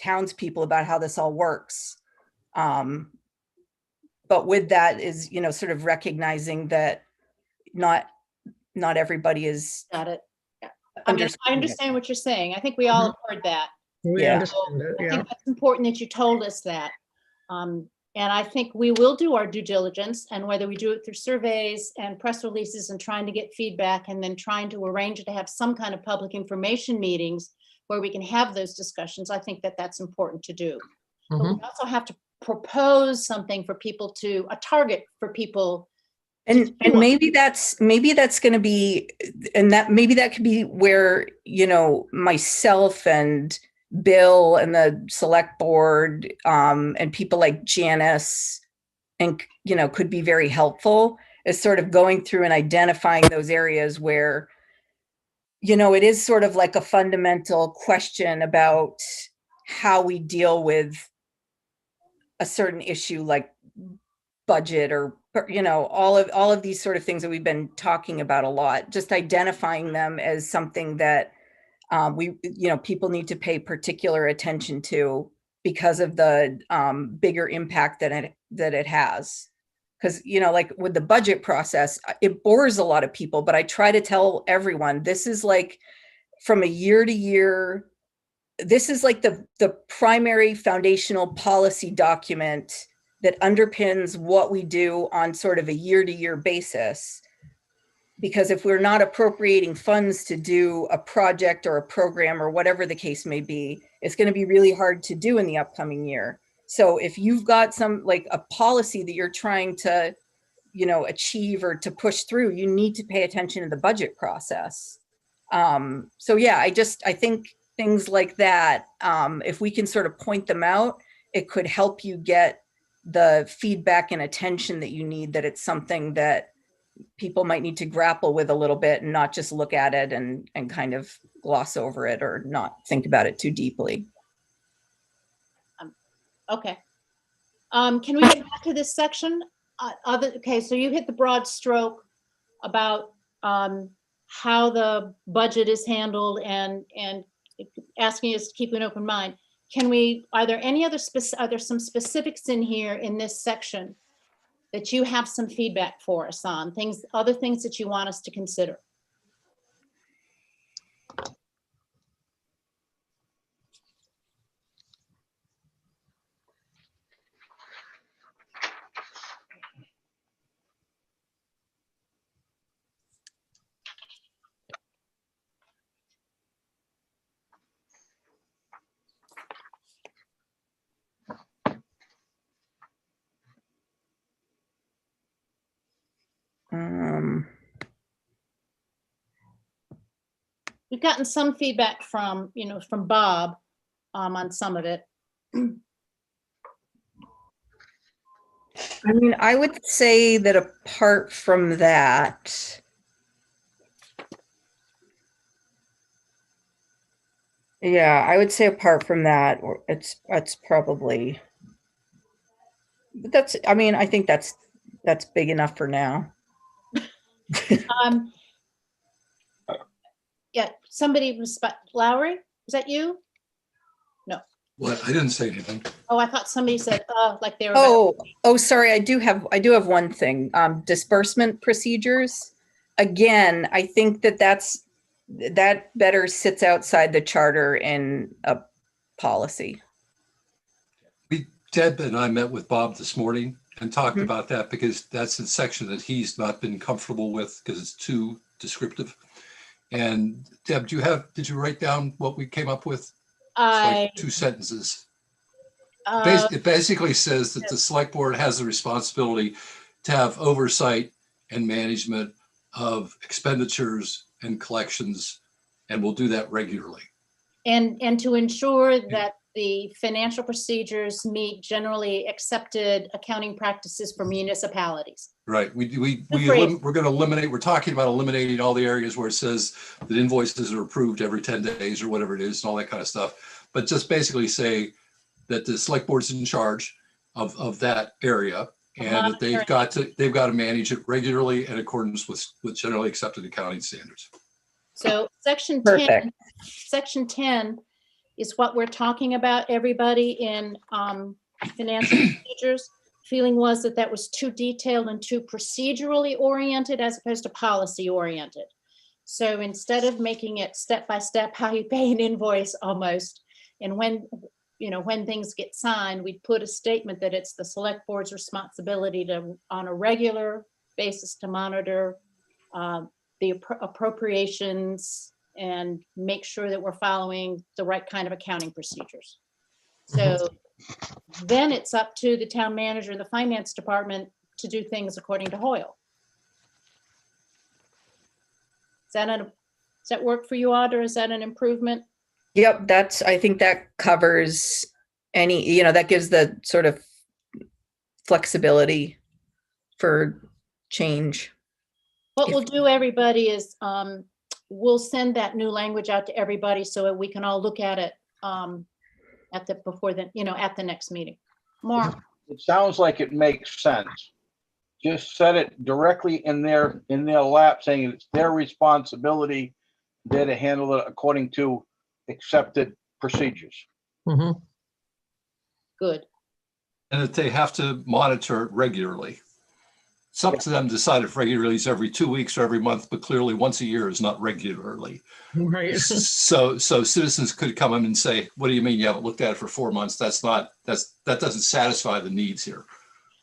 townspeople about how this all works. But with that is, sort of recognizing that not everybody is. got it. Yeah. I mean, I understand what you're saying. I think we all have heard that. We Yeah. understand it, I yeah. think that's important that you told us that. And I think we will do our due diligence, and whether we do it through surveys and press releases and trying to get feedback and then trying to arrange to have some kind of public information meetings where we can have those discussions, I think that that's important to do. But we also have to propose something for people a target for people. And maybe that's going to be, and that maybe that could be where, myself and Bill and the select board and people like Janice and, could be very helpful, is sort of going through and identifying those areas where, it is sort of like a fundamental question about how we deal with a certain issue like budget or, all of these sort of things that we've been talking about a lot, just identifying them as something that people need to pay particular attention to because of the bigger impact that it has. Because, like with the budget process, it bores a lot of people, but I try to tell everyone, this is like from a year to year, this is like the primary foundational policy document that underpins what we do on sort of a year to year basis. Because if we're not appropriating funds to do a project or a program or whatever the case may be, it's going to be really hard to do in the upcoming year. So if you've got some like a policy that you're trying to, achieve or to push through, you need to pay attention to the budget process. So yeah, I think things like that, if we can sort of point them out, it could help you get the feedback and attention that you need, that it's something that people might need to grapple with a little bit and not just look at it and kind of gloss over it or not think about it too deeply. Okay. Can we get back to this section? Okay, so you hit the broad stroke about how the budget is handled and asking us to keep an open mind. Are there any other are there some specifics in here in this section that you have some feedback for us on, other things that you want us to consider? We've gotten some feedback from Bob on some of it. I mean, I would say that apart from that, yeah, I would say apart from that, it's probably, but I mean, I think that's big enough for now. Yeah, somebody Lowry, was that you? No. What? I didn't say anything. Oh, I thought somebody said, like they were. Oh, sorry. I do have one thing. Disbursement procedures. Again, I think that better sits outside the charter in a policy. Deb and I met with Bob this morning and talked about that because that's a section that he's not been comfortable with because it's too descriptive. And Deb, did you write down what we came up with? It's like 2 sentences. It basically says that the select board has the responsibility to have oversight and management of expenditures and collections, and we'll do that regularly. And to ensure that the financial procedures meet generally accepted accounting practices for municipalities. Right. We're going to eliminate, we're talking about eliminating all the areas where it says that invoices are approved every 10 days or whatever it is and all that kind of stuff. But just basically say that the select board's in charge of that area and that they've got to manage it regularly in accordance with generally accepted accounting standards. So section Perfect. 10 is what we're talking about, everybody, in financial procedures. Feeling was that was too detailed and too procedurally oriented as opposed to policy oriented. So instead of making it step by step how you pay an invoice almost, and when things get signed, we'd put a statement that it's the select board's responsibility to, on a regular basis, to monitor the appropriations and make sure that we're following the right kind of accounting procedures. So then it's up to the town manager and the finance department to do things according to Hoyle. Does that work for you, Audra? Is that an improvement? Yep, I think that covers any, that gives the sort of flexibility for change. What we'll do, everybody, is we'll send that new language out to everybody so that we can all look at it at the next meeting. Mark? It sounds like it makes sense. Just set it directly in their lap, saying it's their responsibility. They're to handle it according to accepted procedures. Mm-hmm. Good. And that they have to monitor it regularly. It's up to them to decide if regularly is every 2 weeks or every month, but clearly once a year is not regularly. Right. So citizens could come in and say, what do you mean you haven't looked at it for 4 months? That doesn't satisfy the needs here.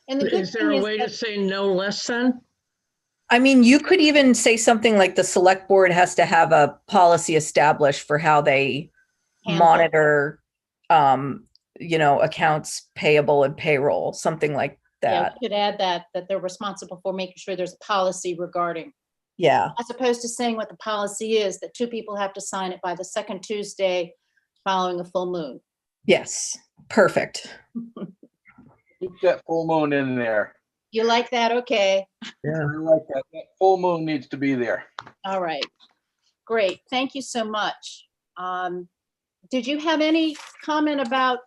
And the good Is there thing a is way that- to say no less than? I mean, you could even say something like the select board has to have a policy established for how they Handle. monitor, accounts payable and payroll, something like Yeah, that. we could add that they're responsible for making sure there's a policy regarding, Yeah. as opposed to saying what the policy is, that 2 people have to sign it by the second Tuesday following a full moon. Yes. Perfect. Keep that full moon in there. You like that? Okay. Yeah. I like that. That full moon needs to be there. All right. Great. Thank you so much. Did you have any comment about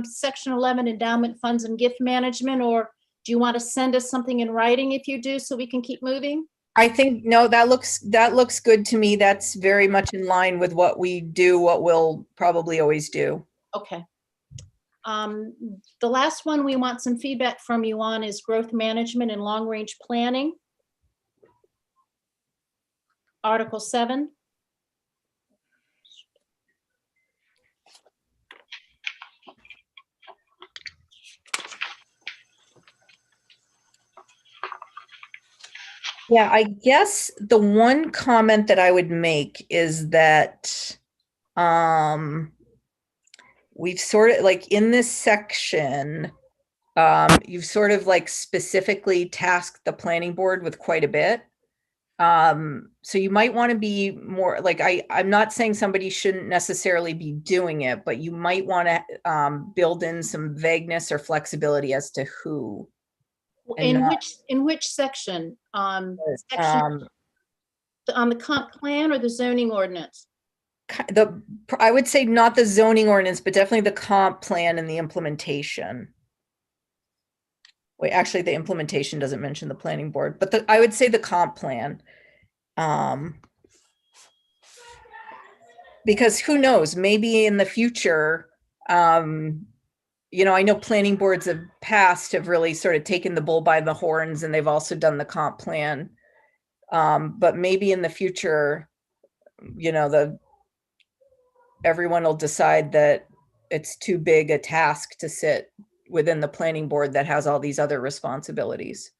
Section 11 endowment funds and gift management, or do you want to send us something in writing if you do so we can keep moving? I think, no, that looks good to me. That's very much in line with what we do, what we'll probably always do. Okay. The last one we want some feedback from you on is growth management and long-range planning. Article 7. Yeah, I guess the one comment that I would make is that we've sort of like in this section, you've sort of like specifically tasked the planning board with quite a bit. So you might want to be more like, I'm not saying somebody shouldn't necessarily be doing it, but you might want to build in some vagueness or flexibility as to who. And In which section? Um, On the comp plan or the zoning ordinance? I would say not the zoning ordinance, but definitely the comp plan and the implementation. Wait, actually, the implementation doesn't mention the planning board, but I would say the comp plan. Because who knows, maybe in the future, you know, I know planning boards of past have really sort of taken the bull by the horns, and they've also done the comp plan. But maybe in the future, you know, everyone will decide that it's too big a task to sit within the planning board that has all these other responsibilities.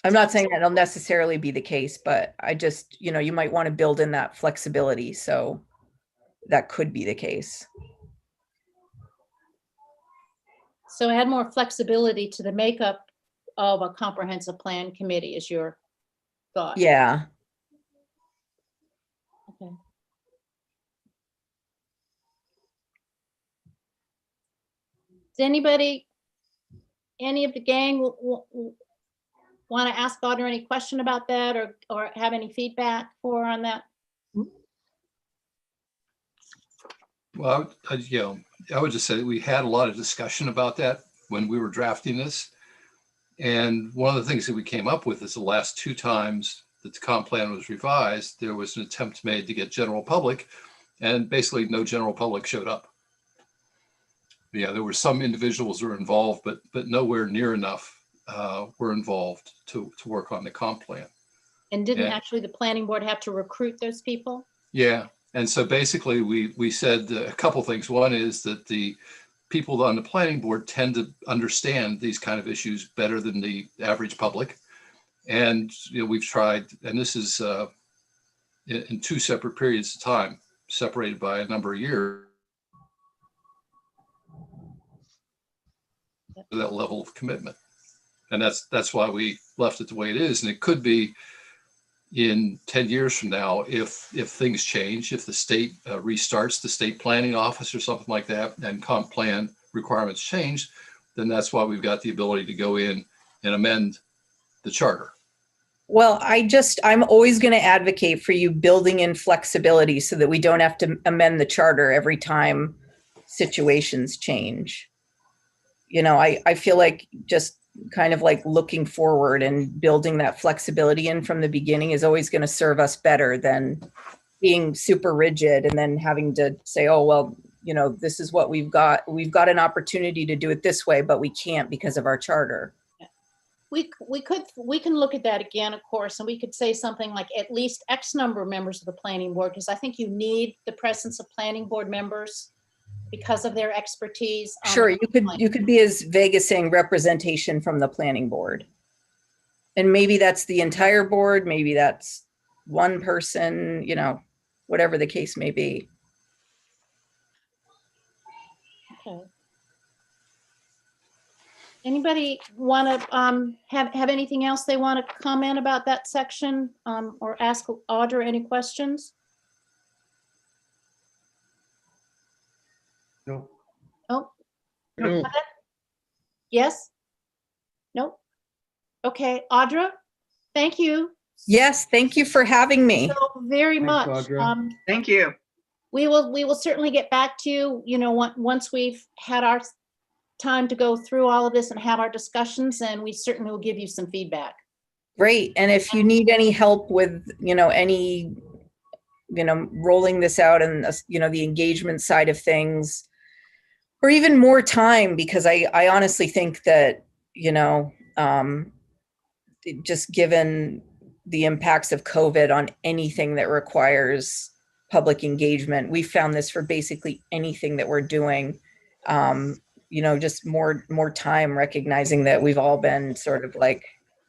I'm not saying that'll necessarily be the case, but I just, you know, you might want to build in that flexibility. So that could be the case. So add more flexibility to the makeup of a comprehensive plan committee is your thought? Yeah. Okay. Does anybody, any of the gang want to ask Audra any question about that or have any feedback for on that? Well, I would just say that we had a lot of discussion about that when we were drafting this. And one of the things that we came up with is the last 2 times that the comp plan was revised, there was an attempt made to get general public, and basically no general public showed up. Yeah, there were some individuals who were involved, but nowhere near enough were involved to work on the comp plan. And didn't actually the planning board have to recruit those people? Yeah, and so basically we said a couple things. One is that the people on the planning board tend to understand these kind of issues better than the average public. And you know, we've tried, and this is in 2 separate periods of time, separated by a number of years, that level of commitment. And that's why we left it the way it is. And it could be in 10 years from now, if things change, if the state restarts the state planning office or something like that, and comp plan requirements change, then that's why we've got the ability to go in and amend the charter. Well, I'm always going to advocate for you building in flexibility so that we don't have to amend the charter every time situations change. You know, I feel like just kind of like looking forward and building that flexibility in from the beginning is always going to serve us better than being super rigid and then having to say, oh, well, you know, this is what we've got. We've got an opportunity to do it this way, but we can't because of our charter. We can look at that again, of course, and we could say something like at least X number of members of the planning board, because I think you need the presence of planning board members because of their expertise. Sure, you could be as vague as saying representation from the planning board. And maybe that's the entire board, maybe that's one person, you know, whatever the case may be. Okay. Anybody want to have anything else they want to comment about that section or ask Audra any questions? No. Oh, No. yes? Nope. Okay, Audra, thank you Yes, thank you for having me. so very Thanks, much. Audra. Thank you. We will certainly get back to you, once we've had our time to go through all of this and have our discussions, and we certainly will give you some feedback. Great. And if you need any help with, any, rolling this out and, the engagement side of things, or even more time, because I honestly think that, just given the impacts of COVID on anything that requires public engagement, we found this for basically anything that we're doing, just more time, recognizing that we've all been sort of like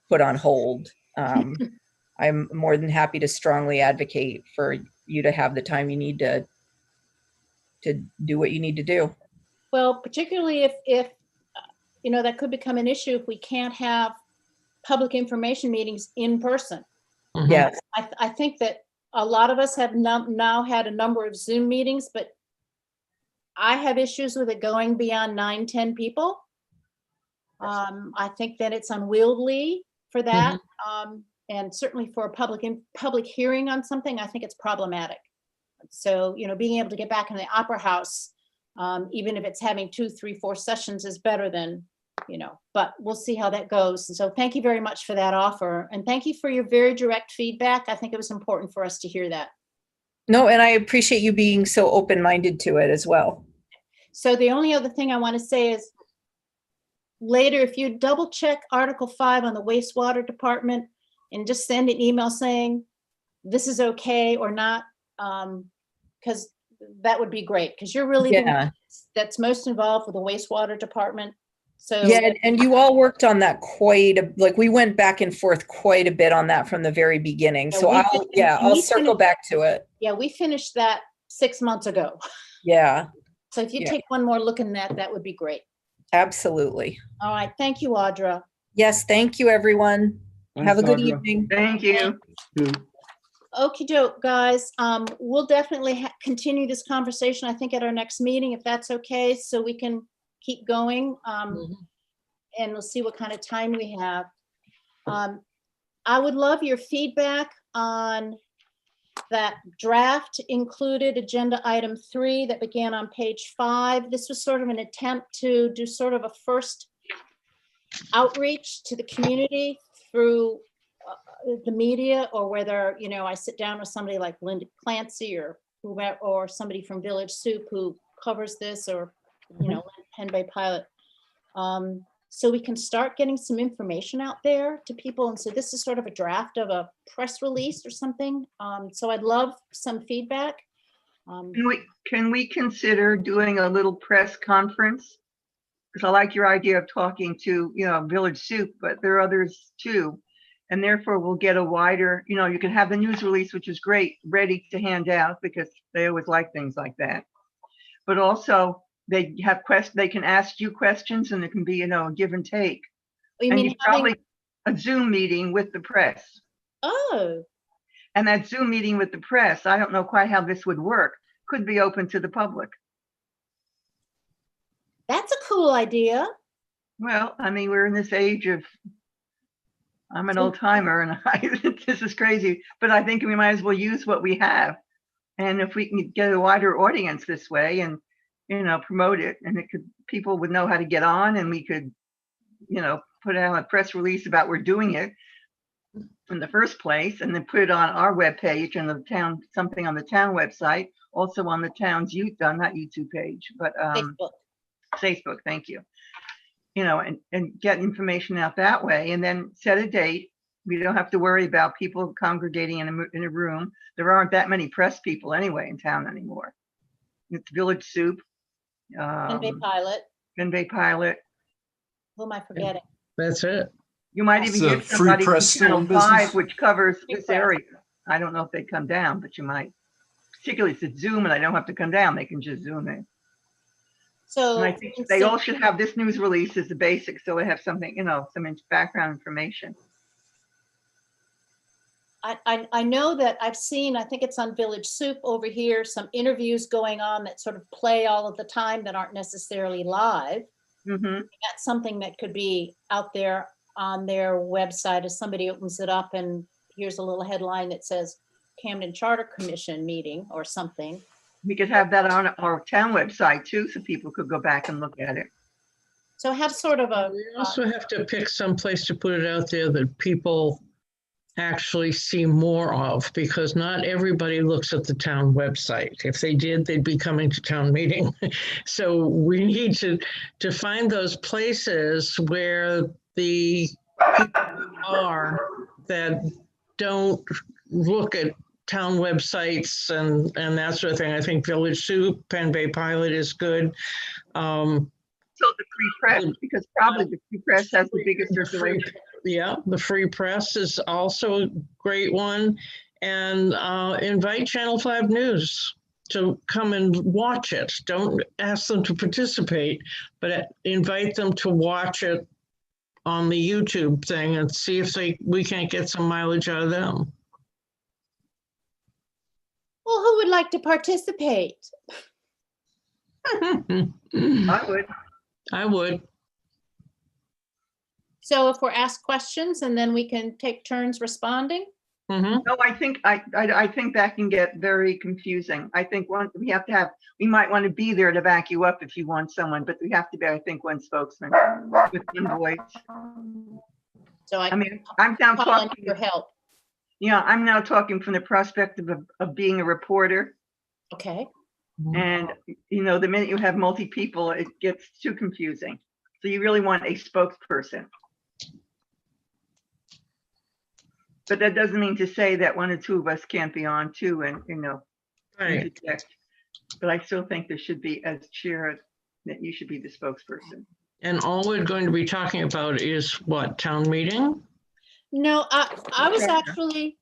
put on hold. I'm more than happy to strongly advocate for you to have the time you need to do what you need to do. Well, particularly if that could become an issue if we can't have public information meetings in person. Mhm. Yes. I think that a lot of us have now had a number of Zoom meetings, but I have issues with it going beyond 9, 10 people. I think that it's unwieldy for that. And certainly for a public hearing on something, I think it's problematic. So, being able to get back in the Opera House, even if it's having 2, 3, 4 sessions is better than, but we'll see how that goes. And so thank you very much for that offer. And thank you for your very direct feedback. I think it was important for us to hear that. No, and I appreciate you being so open-minded to it as well. So the only other thing I want to say is later, if you double check Article 5 on the wastewater department and just send an email saying this is okay or not, because that would be great, because you're really the one that's most involved with the wastewater department. So yeah, and you all worked on that we went back and forth quite a bit on that from the very beginning. Yeah, So we I'll circle back to it. Yeah, we finished that 6 months ago. Yeah, So if you take one more look in that would be great. absolutely. All right, thank you, Audra. Yes, thank you, everyone. Have a good Audra. evening. Thank you. Okie doke, guys. We'll definitely continue this conversation, I think, at our next meeting, if that's okay, so we can keep going. And we'll see what kind of time we have. I would love your feedback on that draft included agenda item 3 that began on page 5. This was sort of an attempt to do sort of a first outreach to the community through the media, or whether, I sit down with somebody like Linda Clancy or whoever, or somebody from Village Soup who covers this, or, Penn Bay Pilot. So we can start getting some information out there to people. And so this is sort of a draft of a press release or something. So I'd love some feedback. Can we consider doing a little press conference? Because I like your idea of talking to, Village Soup, but there are others too. And therefore we'll get a wider, you can have the news release, which is great, ready to hand out, because they always like things like that. But also they can ask you questions, and it can be, give and take. You and mean you probably a Zoom meeting with the press. Oh, And that Zoom meeting with the press, I don't know quite how this would work, could be open to the public. that's a cool idea. Well, I mean, we're in this age of, I'm an old timer, and this is crazy, but I think we might as well use what we have. And if we can get a wider audience this way and, promote it, and people would know how to get on, and we could, put out a press release about we're doing it in the first place, and then put it on our webpage and the town, something on the town website, also on the town's not YouTube page, but Facebook, thank you. And get information out that way, and then set a date. We don't have to worry about people congregating in a room. There aren't that many press people anyway in town anymore. It's Village Soup. Penn Bay Pilot. Penn Bay Pilot. Who am I forgetting? That's it. You might even So get Free somebody from Press still Channel in business? 5, which covers Free this Press. area. I don't know if they come down, but you might. Particularly if it's Zoom and I don't have to come down, they can just Zoom in. So And I think they all should have this news release as the basic, so they have something, some background information. I know that I've seen, I think it's on Village Soup over here, some interviews going on that sort of play all of the time that aren't necessarily live. Mm-hmm. That's something that could be out there. on their website as somebody opens it up and here's a little headline that says Camden Charter Commission meeting or something. We could have that on our town website too, so people could go back and look at it. So have sort of a, We also have to pick some place to put it out there that people actually see more of, because not everybody looks at the town website. If they did, they'd be coming to town meeting. So we need to find those places where the people are that don't look at town websites and that sort of thing. I think Village Soup, Penn Bay Pilot is good. So the free press, because probably the free press has the biggest circulation. Yeah, the Free Press is also a great one. And invite Channel 5 News to come and watch it. Don't ask them to participate, but invite them to watch it on the YouTube thing and see if we can't get some mileage out of them. well, who would like to participate? I would. I would. So if we're asked questions and then we can take turns responding? Mhm. No, I think that can get very confusing. I think we might want to be there to back you up if you want someone, but we have to be, I think, one spokesman with one voice. So I mean, I'm now call on talking, your help. I'm now talking from the perspective of being a reporter. Okay. And, the minute you have multi people, it gets too confusing. So you really want a spokesperson. But that doesn't mean to say that one or two of us can't be on too and, Right. interject. But I still think there should be, as chair, that you should be the spokesperson. And all we're going to be talking about is what, town meeting? No, I was actually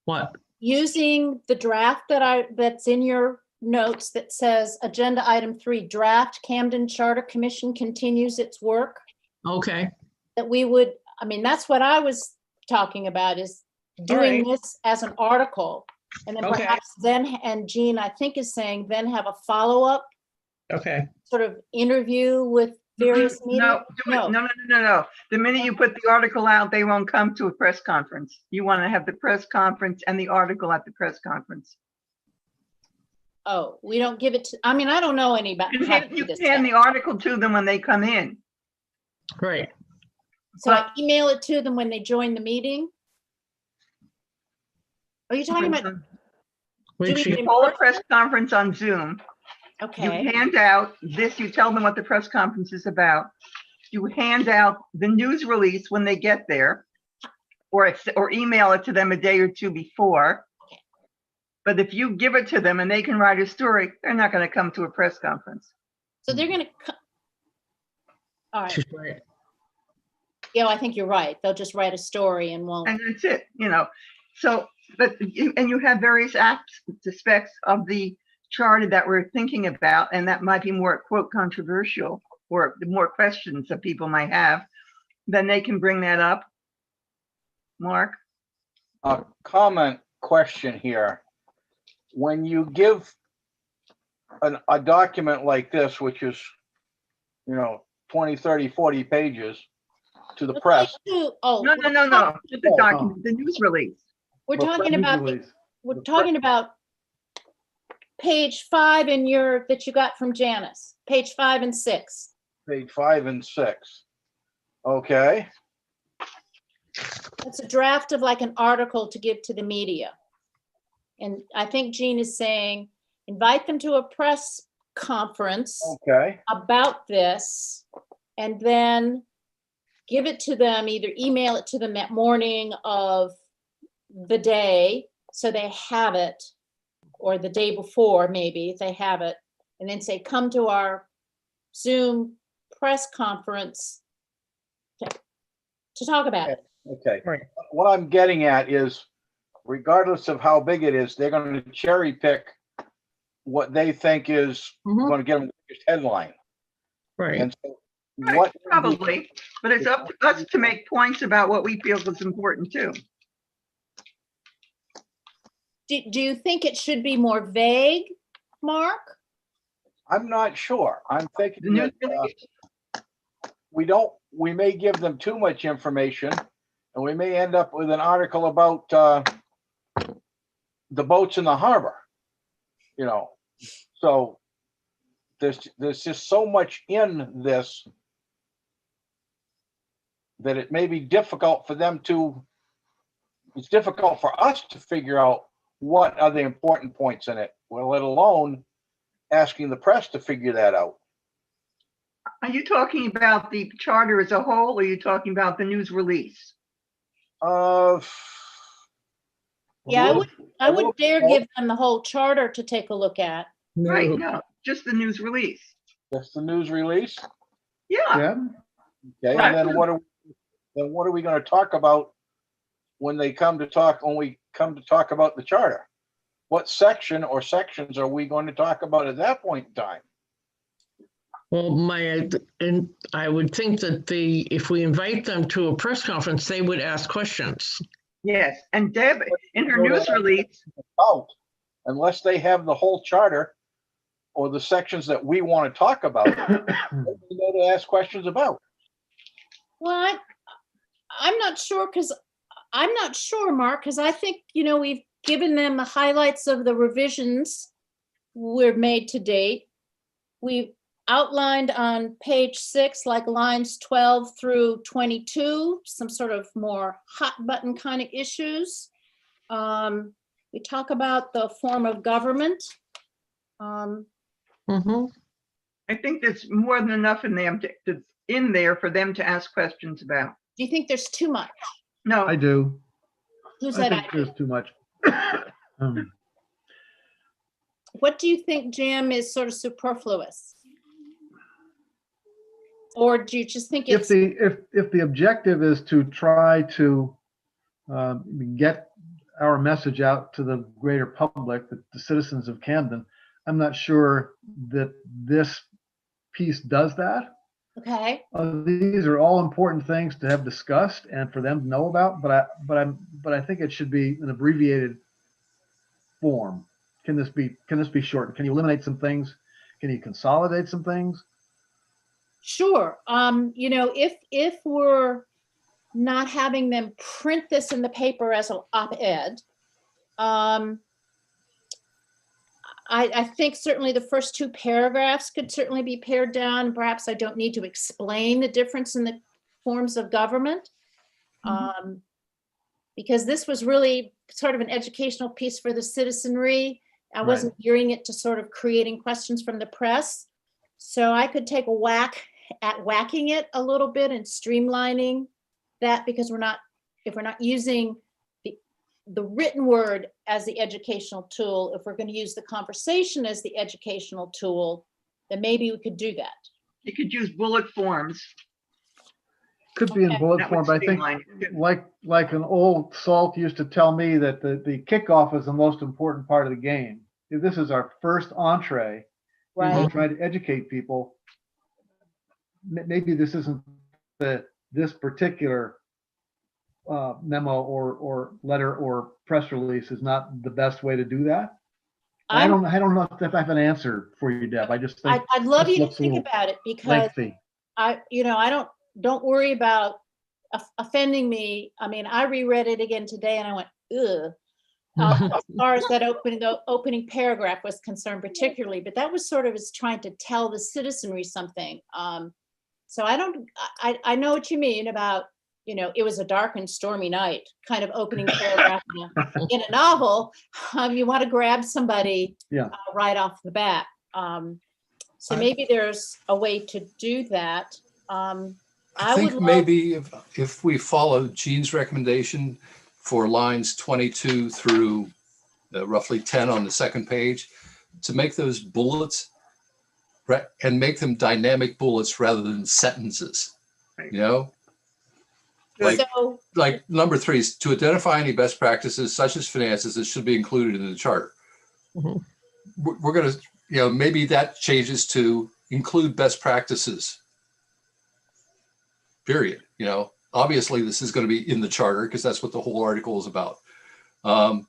What? using the draft that's in your notes that says agenda item 3, draft Camden Charter Commission continues its work. Okay, That we would, that's what I was talking about, is doing right. this as an article. And then Okay. perhaps then, and Jean, I think is saying, then have a follow-up Okay, sort of interview with various media. No. The minute you put the article out, they won't come to a press conference. You want to have the press conference and the article at the press conference. Oh, we don't give it to, I don't know anybody. You can hand the article to them when they come in. great. So I email it to them when they join the meeting? Are you talking about? Which doing it in Hold a person? press conference on Zoom. You Okay, hand out this, you tell them what the press conference is about. You hand out the news release when they get there, or email it to them a day or two before. But if you give it to them and they can write a story, they're not going to come to a press conference. so they're gonna. All right, she's right. yeah, I think you're right. They'll just write a story and won't. And that's it, So, and you have various aspects of the charter that we're thinking about, and that might be more, quote, controversial, or more questions that people might have, then they can bring that up. Mark? A comment question here. When you give a document like this, which is, 20, 30, 40 pages to the press, Oh, No. The document, the news release. we're Well, talking news about, release. we're talking about page 5 in that you got from Janice, page 5 and 6. page 5 and 6. Okay, It's a draft of like an article to give to the media. And I think Jean is saying, invite them to a press conference okay. about this, and then give it to them, either email it to them that morning of the day, so they have it, or the day before, maybe, if they have it, and then say, come to our Zoom press conference to talk about it. Okay. Right. What I'm getting at is, regardless of how big it is, they're going to cherry pick what they think is Mhm. going to get them the biggest headline. Right. And so Right, what probably, but it's up to us to make points about what we feel is important too. Do you think it should be more vague, Mark? I'm not sure. I'm The thinking news that, release, we may give them too much information, and we may end up with an article about the boats in the harbor, you know. So there's just so much in this that it may be difficult for them to, it's difficult for us to figure out what are the important points in it, well, let alone asking the press to figure that out. Are you talking about the charter as a whole, or are you talking about the news release? Yeah, I little would dare more. give them the whole charter to take a look at. Right, no, just the news release. That's the news release. Yeah, Yeah, Okay, Right. and then what are we going to talk about when we come to talk about the charter? What section or sections are we going to talk about at that point in time? Well, and I would think that if we invite them to a press conference, they would ask questions. yes, and Deb, in her What news are they release, about? Unless they have the whole charter or the sections that we want to talk about, what do we know to ask questions about? Well, I'm not sure, Mark, because I think, we've given them the highlights of the revisions we've made to date. We've outlined on page 6, like lines 12 through 22, some sort of more hot button kind of issues. We talk about the form of government. Mhm. I think there's more than enough in there for them to ask questions about. Do you think there's too much? No, I do. Who I said think I? there's too much. What do you think, Jim, is sort of superfluous? Or do you just think If it's, the objective is to try to get our message out to the greater public, the citizens of Camden, I'm not sure that this piece does that. okay, These are all important things to have discussed and for them to know about, but I think it should be an abbreviated form. Can this be shortened? Can you eliminate some things? Can you consolidate some things? sure. If we're not having them print this in the paper as an op-ed, I think certainly the first 2 paragraphs could certainly be pared down. Perhaps I don't need to explain the difference in the forms of government. Because this was really sort of an educational piece for the citizenry. I wasn't gearing it to sort of creating questions from the press. So I could take a whack at whacking it a little bit and streamlining that, because if we're not using the written word as the educational tool, if we're going to use the conversation as the educational tool, then maybe we could do that. you could use bullet forms. Could be in Okay. bullet That form, would but I think streamline it. like an old salt used to tell me that the kickoff is the most important part of the game. If this is our first entree, Right. we're trying to educate people. Maybe this isn't this particular memo or letter or press release is not the best way to do that. I don't know if I have an answer for you, Deb. I just think I'd love this you to looks a think little about it, because lengthy. I don't worry about offending me. I mean, I reread it again today and I went, ugh. As far as that opening paragraph was concerned particularly, but that was sort of as trying to tell the citizenry something. So I know what you mean about, it was a dark and stormy night kind of opening paragraph in a novel. You want to grab somebody right off the bat. So maybe there's a way to do that. I think maybe if we follow Jean's recommendation for lines 22 through roughly 10 on the second page, to make those bullets and make them dynamic bullets rather than sentences, like number 3 is to identify any best practices such as finances that should be included in the charter. We're going to, maybe that changes to include best practices, period. Obviously this is going to be in the charter because that's what the whole article is about. The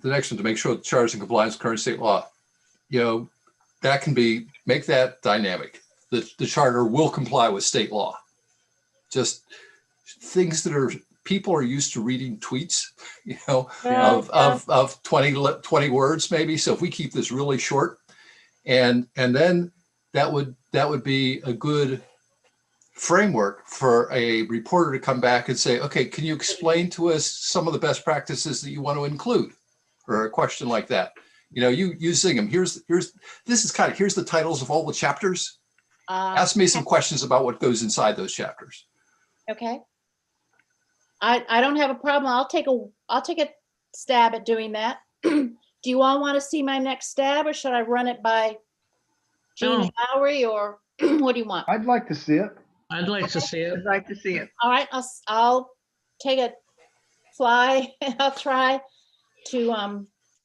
next one, to make sure the charter is in compliance with current state law, that can be, make that dynamic. the charter will comply with state law. Just things that are, people are used to reading tweets, you know, of 20 words maybe. So if we keep this really short, and then that would be a good framework for a reporter to come back and say, okay, can you explain to us some of the best practices that you want to include, or a question like that. You know, you sing them. Here's the titles of all the chapters. Ask me some questions about what goes inside those chapters. Okay. I don't have a problem. I'll take a stab at doing that. Do you all want to see my next stab, or should I run it by Jean Lowry, or what do you want? I'd like to see it. I'd like to see it. I'd like to see it. All right, I'll take a fly. I'll try to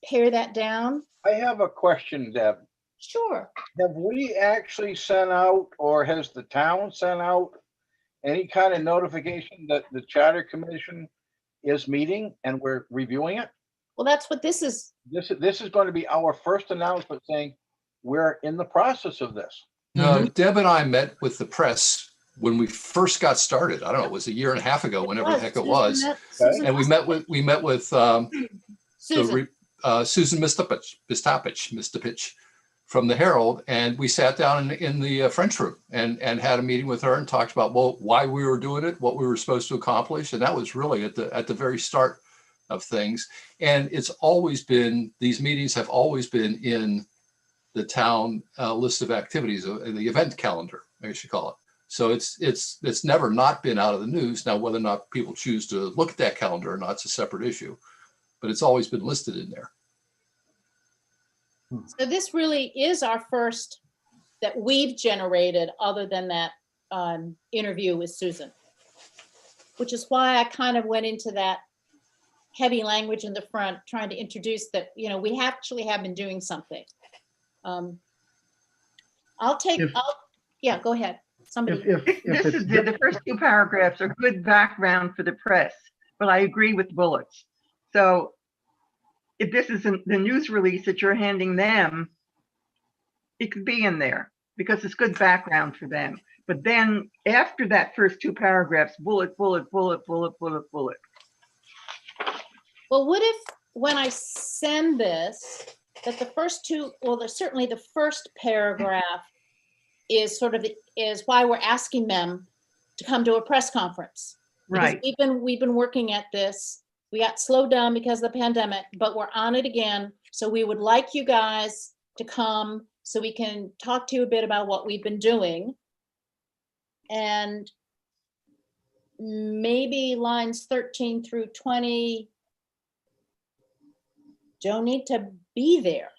pare that down. I have a question, Deb. Sure. Have we actually sent out, or has the town sent out any kind of notification that the Charter Commission is meeting and we're reviewing it? Well, that's what this is. This is going to be our first announcement saying we're in the process of this. No, Deb and I met with the press when we first got started. I don't know, it was a year and a half ago, whenever the heck it was. And we met with Susan. Susan Mistopich from the Herald, and we sat down in the French room and had a meeting with her and talked about, well, why we were doing it, what we were supposed to accomplish. And that was really at the very start of things. And it's always been, these meetings have always been in the town list of activities, the event calendar, I guess you call it. So it's never not been out of the news. Now, whether or not people choose to look at that calendar or not, it's a separate issue, but it's always been listed in there. So this really is our first that we've generated, other than that interview with Susan, which is why I kind of went into that heavy language in the front, trying to introduce that, you know, we actually have been doing something. Yeah, go ahead. Somebody. The first two paragraphs are good background for the press, but I agree with bullets. So if this is the news release that you're handing them, it could be in there because it's good background for them. But then after that first two paragraphs, bullet, bullet, bullet, bullet, bullet, bullet. Well, what if when I send this, that the first two, well, certainly the first paragraph is sort of is why we're asking them to come to a press conference. Because Right. we've been working at this. We got slowed down because of the pandemic, but we're on it again. So we would like you guys to come so we can talk to you a bit about what we've been doing. And maybe lines 13 through 20 don't need to be there.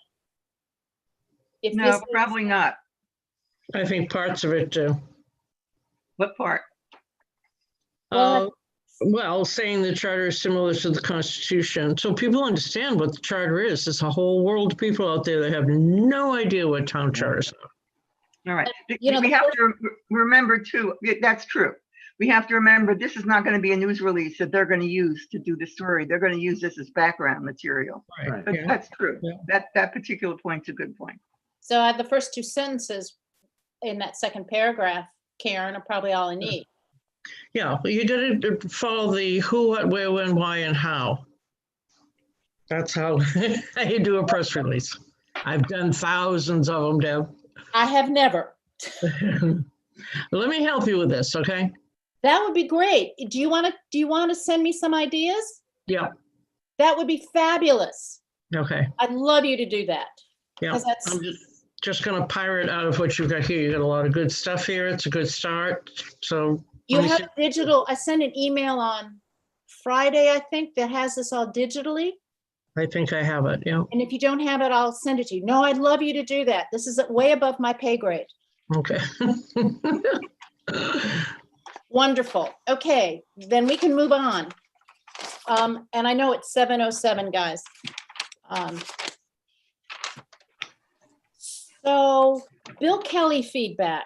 If this No, is- probably not. I think parts of it do. What part? Well, saying the charter is similar to the Constitution, so people understand what the charter is. There's a whole world of people out there that have no idea what town charters are. All right. You know, We the have to remember too, that's true. We have to remember this is not going to be a news release that they're going to use to do the story. They're going to use this as background material. Right. But Yeah. that's true. Yeah. That particular point's a good point. So the first two sentences in that second paragraph, Karen, are probably all I need. Yeah, but you did follow the who, what, where, when, why, and how. That's how you do a press release. I've done thousands of them, Deb. I have never. Let me help you with this, okay? That would be great. Do you want to send me some ideas? Yeah, That would be fabulous. okay. I'd love you to do that. Yeah, 'Cause that's, I'm just gonna pirate out of what you've got here. You got a lot of good stuff here. It's a good start. So you let me have see. digital, I sent an email on Friday, I think, that has this all digitally. I think I have it, yeah, And if you don't have it, I'll send it to you. No, I'd love you to do that. This is way above my pay grade. okay. Wonderful. Okay, then we can move on. And I know it's 7:07, guys. So Bill Kelly feedback.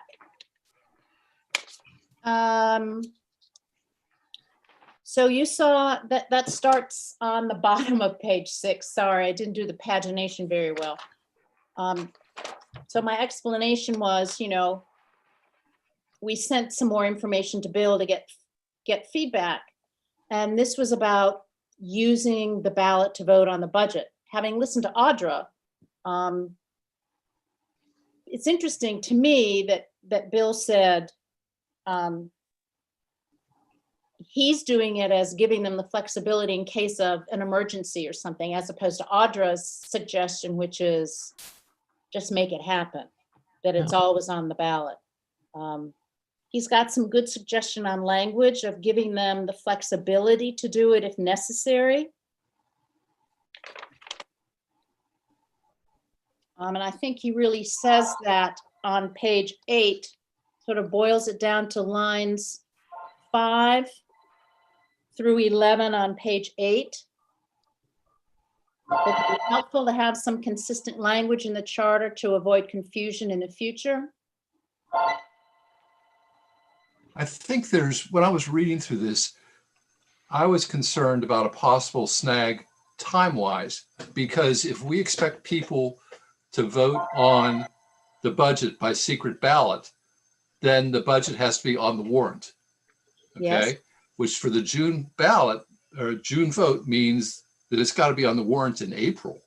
So you saw that starts on the bottom of page 6. Sorry, I didn't do the pagination very well. So my explanation was, you know, we sent some more information to Bill to get feedback. And this was about using the ballot to vote on the budget. Having listened to Audra, it's interesting to me that Bill said he's doing it as giving them the flexibility in case of an emergency or something, as opposed to Audra's suggestion, which is just make it happen, that it's always on the ballot. He's got some good suggestion on language of giving them the flexibility to do it if necessary. And I think he really says that on page 8, sort of boils it down to lines 5 through 11 on page 8. It would be helpful to have some consistent language in the charter to avoid confusion in the future. I think when I was reading through this, I was concerned about a possible snag time-wise, because if we expect people to vote on the budget by secret ballot, then the budget has to be on the warrant. Okay, Yes. Which for the June ballot or June vote means that it's got to be on the warrant in April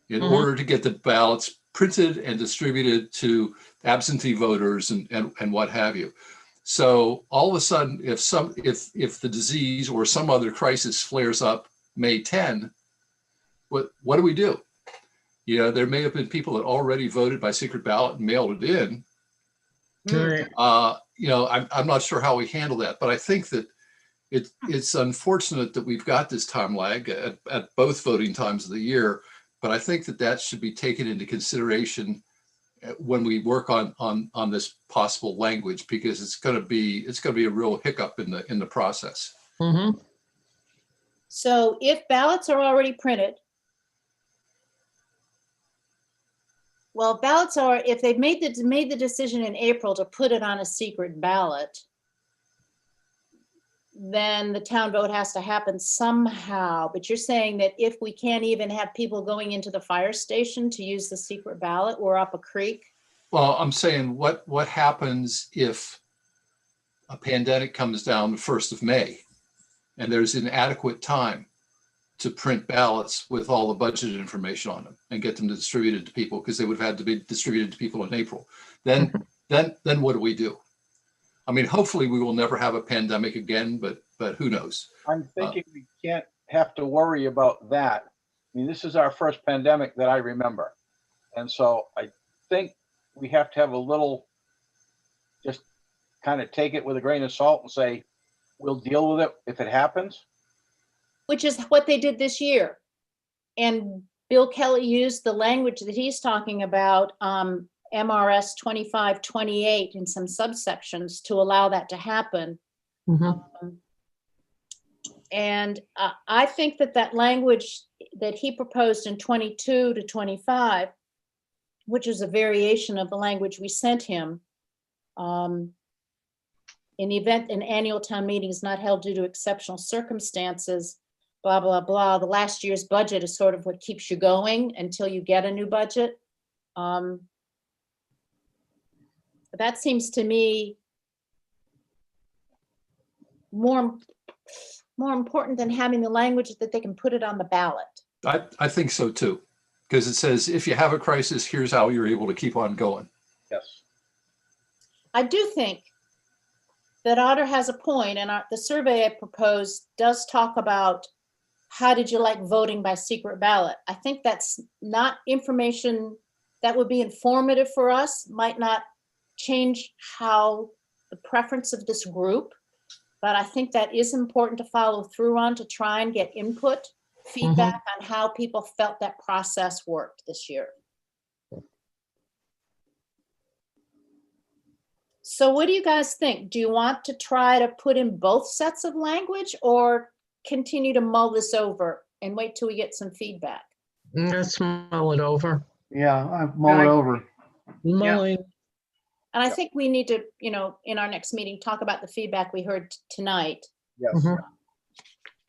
in order to get the ballots printed and distributed to absentee voters and what have you. So all of a sudden, if the disease or some other crisis flares up May 10, what do we do? You know, there may have been people that already voted by secret ballot and mailed it in. Right. You know, I'm not sure how we handle that, but I think that it's unfortunate that we've got this time lag at both voting times of the year, but I think that should be taken into consideration when we work on this possible language, because it's going to be a real hiccup in the process. Mm-hmm. So if ballots are already printed, well, ballots are, if they've made the decision in April to put it on a secret ballot, then the town vote has to happen somehow. But you're saying that if we can't even have people going into the fire station to use the secret ballot, we're up a creek? Well, I'm saying what happens if a pandemic comes down the 1st of May and there's inadequate time to print ballots with all the budget information on them and get them distributed to people, because they would have had to be distributed to people in April. Then what do we do? I mean, hopefully we will never have a pandemic again, but who knows? I'm thinking we can't have to worry about that. I mean, this is our first pandemic that I remember. And so I think we have to have a little, just kind of take it with a grain of salt and say, we'll deal with it if it happens. Which is what they did this year. And Bill Kelly used the language that he's talking about, MRS 2528 in some subsections to allow that to happen. And I think that language that he proposed in 22 to 25, which is a variation of the language we sent him, in the event an annual town meeting is not held due to exceptional circumstances, blah, blah, blah. The last year's budget is sort of what keeps you going until you get a new budget. But that seems to me more important than having the language that they can put it on the ballot. I think so too, because it says if you have a crisis, here's how you're able to keep on going. Yes. I do think that Otter has a point, and the survey I proposed does talk about how did you like voting by secret ballot. I think that's not information that would be informative for us, might not change how the preference of this group, but I think that is important to follow through on, to try and get input, feedback on how people felt that process worked this year. So what do you guys think? Do you want to try to put in both sets of language, or continue to mull this over and wait till we get some feedback? Let's mull it over. Yeah, I've mulled it over. Mulling. And I think we need to, in our next meeting, talk about the feedback we heard tonight. Yes.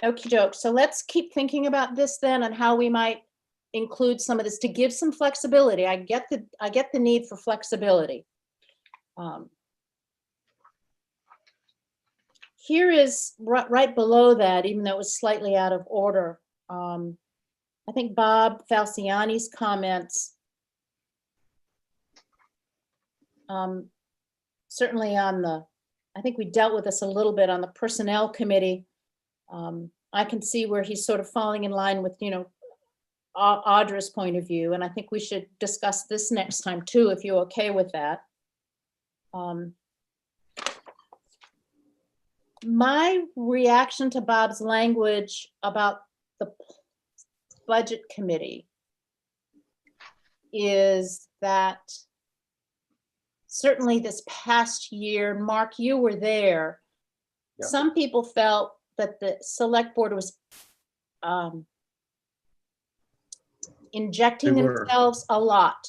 Okie doke. So let's keep thinking about this then, and how we might include some of this to give some flexibility. I get the need for flexibility. here is right below that, even though it was slightly out of order. I think Bob Falciani's comments, certainly on the, I think we dealt with this a little bit on the Personnel Committee. I can see where he's sort of falling in line with, Audra's point of view, and I think we should discuss this next time too, if you're okay with that. My reaction to Bob's language about the Budget Committee is that certainly this past year, Mark, you were there. Yeah. Some people felt that the Select Board was injecting They were. themselves a lot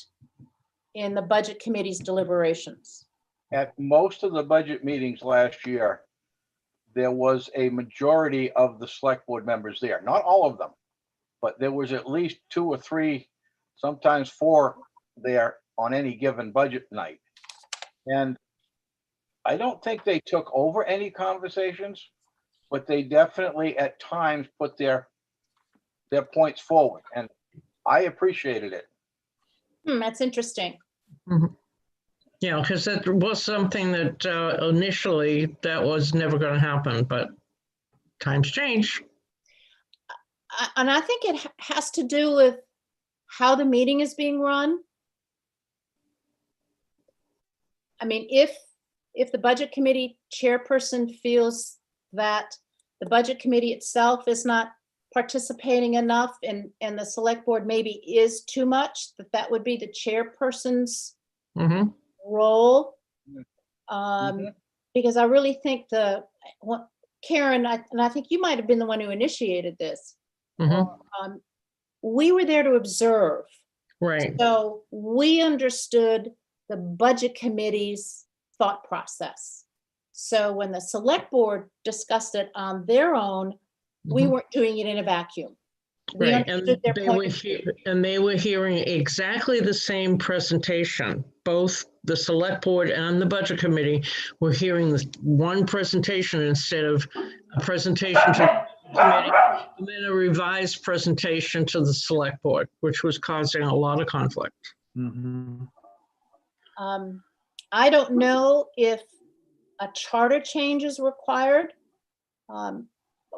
in the Budget Committee's deliberations. At most of the budget meetings last year, there was a majority of the select board members there. Not all of them, but there was at least 2 or 3, sometimes 4 there on any given budget night. And I don't think they took over any conversations, but they definitely at times put their points forward, and I appreciated it. That's interesting. Yeah, because that was something that initially that was never going to happen, but times change. And I think it has to do with how the meeting is being run. I mean, if the Budget Committee chairperson feels that the Budget Committee itself is not participating enough and the Select Board maybe is too much, that would be the chairperson's Mhm. role. Mhm. Because I really think Karen, and I think you might have been the one who initiated this. Mhm. We were there to observe. Right. So we understood the Budget Committee's thought process. So when the Select Board discussed it on their own, we Mhm. weren't doing it in a vacuum. We Right, and understood their point of view. they were hearing exactly the same presentation. Both the Select Board and the Budget Committee were hearing this one presentation instead of a presentation to the committee and then a revised presentation to the Select Board, which was causing a lot of conflict. Mhm. I don't know if a charter change is required.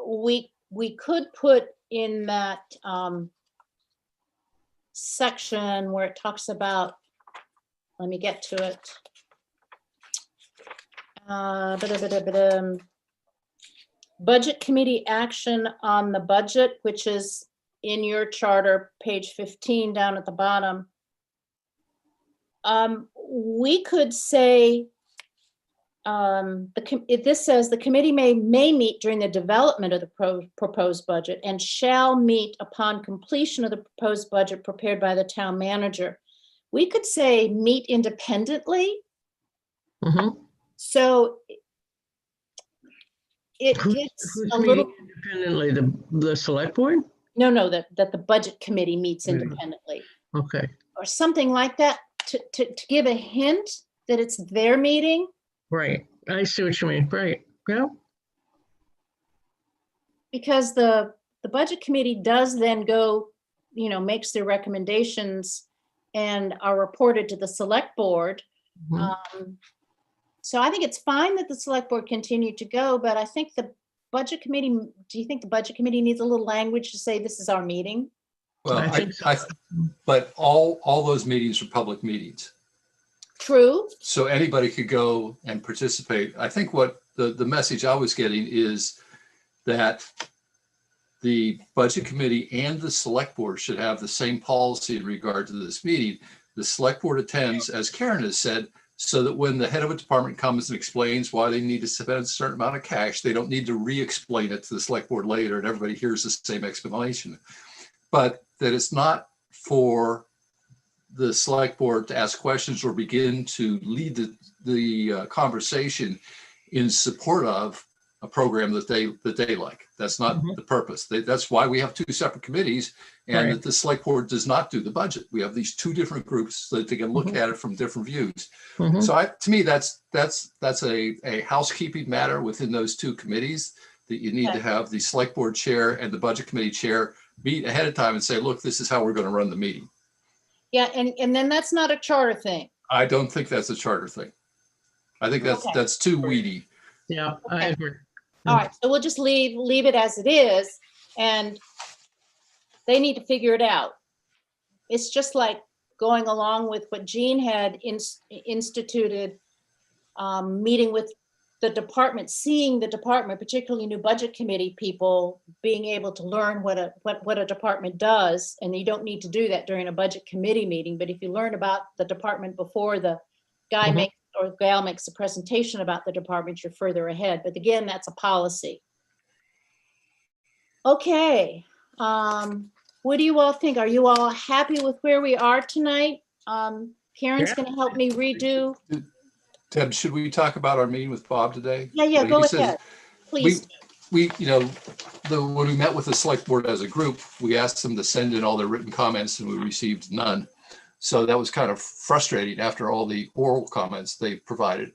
We could put in that section where it talks about, let me get to it. Budget Committee action on the budget, which is in your charter, page 15 down at the bottom. We could say, this says the committee may meet during the development of the proposed budget and shall meet upon completion of the proposed budget prepared by the town manager. We could say meet independently. Mhm. So it Who's gets a meeting little, independently? The Select Board? no, that the Budget Committee meets Committee. independently Okay, or something like that to give a hint that it's their meeting. right. I see what you mean. Right. Yeah. Because the Budget Committee does then go, makes their recommendations and are reported to the Select Board. Mhm. So I think it's fine that the Select Board continue to go, but I think the Budget Committee, do you think the Budget Committee needs a little language to say this is our meeting? Well, I think so. but all those meetings are public meetings. True. So anybody could go and participate. I think what the message I was getting is that the Budget Committee and the Select Board should have the same policy in regard to this meeting. The Select Board attends, as Karen has said, so that when the head of a department comes and explains why they need to spend a certain amount of cash, they don't need to re-explain it to the Select Board later and everybody hears the same explanation. But that it's not for the Select Board to ask questions or begin to lead the conversation in support of a program that they like. That's not the purpose. That's why we have two separate committees, and that the select board does not do the budget. We have these two different groups so that they can look at it from different views. So to me, that's a housekeeping matter within those two committees, that you need to have the select board chair and the budget committee chair meet ahead of time and say, look, this is how we're going to run the meeting. Yeah, and then that's not a charter thing. I don't think that's a charter thing. I think that's too weedy. Yeah, I agree. All right, so we'll just leave it as it is, and they need to figure it out. It's just like going along with what Jean had instituted, meeting with the department, seeing the department, particularly new budget committee people, being able to learn what a department does. And you don't need to do that during a budget committee meeting, but if you learn about the department before the guy makes or gal makes a presentation about the department, you're further ahead. But again, that's a policy. Okay. What do you all think? Are you all happy with where we are tonight? Karen's going to help me redo. Deb, should we talk about our meeting with Bob today? Yeah, go ahead, please. We when we met with the select board as a group, we asked them to send in all their written comments and we received none. So that was kind of frustrating after all the oral comments they provided.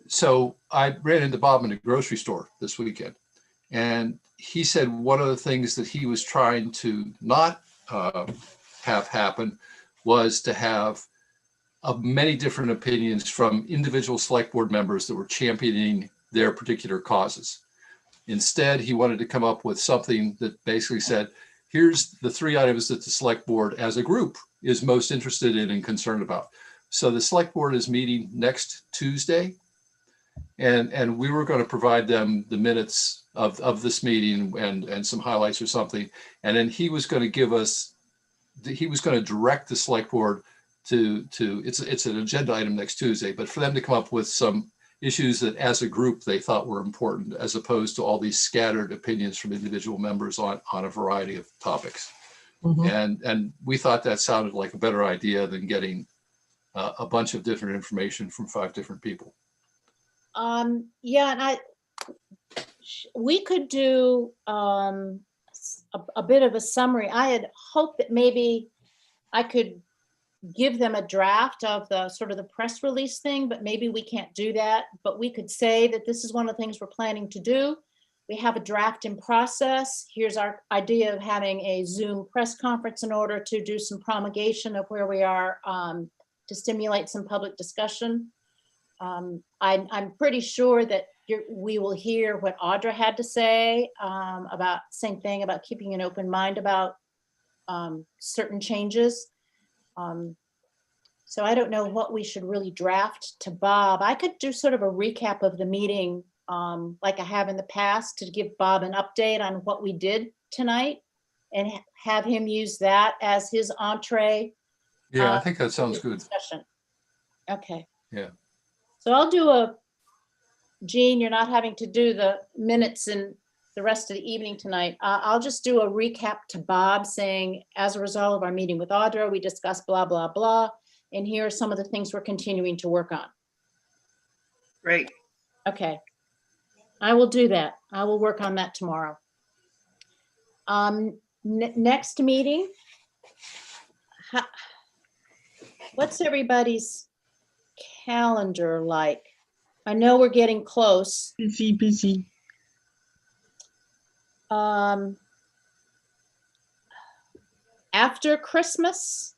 So I ran into Bob in a grocery store this weekend, and he said one of the things that he was trying to not have happen was to have many different opinions from individual select board members that were championing their particular causes. Instead, he wanted to come up with something that basically said, here's the 3 items that the select board as a group is most interested in and concerned about. So the select board is meeting next Tuesday, and we were going to provide them the minutes of this meeting and some highlights or something. And then he was going to give us, he was going to direct the select board to it's an agenda item next Tuesday, but for them to come up with some issues that as a group they thought were important, as opposed to all these scattered opinions from individual members on a variety of topics. And we thought that sounded like a better idea than getting a bunch of different information from 5 different people. Yeah, and we could do a bit of a summary. I had hoped that maybe I could give them a draft of the sort of the press release thing, but maybe we can't do that. But we could say that this is one of the things we're planning to do. We have a draft in process. Here's our idea of having a Zoom press conference in order to do some promulgation of where we are, to stimulate some public discussion. I'm pretty sure that we will hear what Audra had to say about same thing about keeping an open mind about certain changes. So I don't know what we should really draft to Bob. I could do sort of a recap of the meeting like I have in the past to give Bob an update on what we did tonight and have him use that as his entree. Yeah, I think that sounds good. Discussion. Okay. Yeah. So I'll do Jean, you're not having to do the minutes and the rest of the evening tonight. I'll just do a recap to Bob saying, as a result of our meeting with Audra, we discussed blah, blah, blah. And here are some of the things we're continuing to work on. Great. Okay. I will do that. I will work on that tomorrow. Next meeting. What's everybody's calendar like? I know we're getting close. Busy. After Christmas?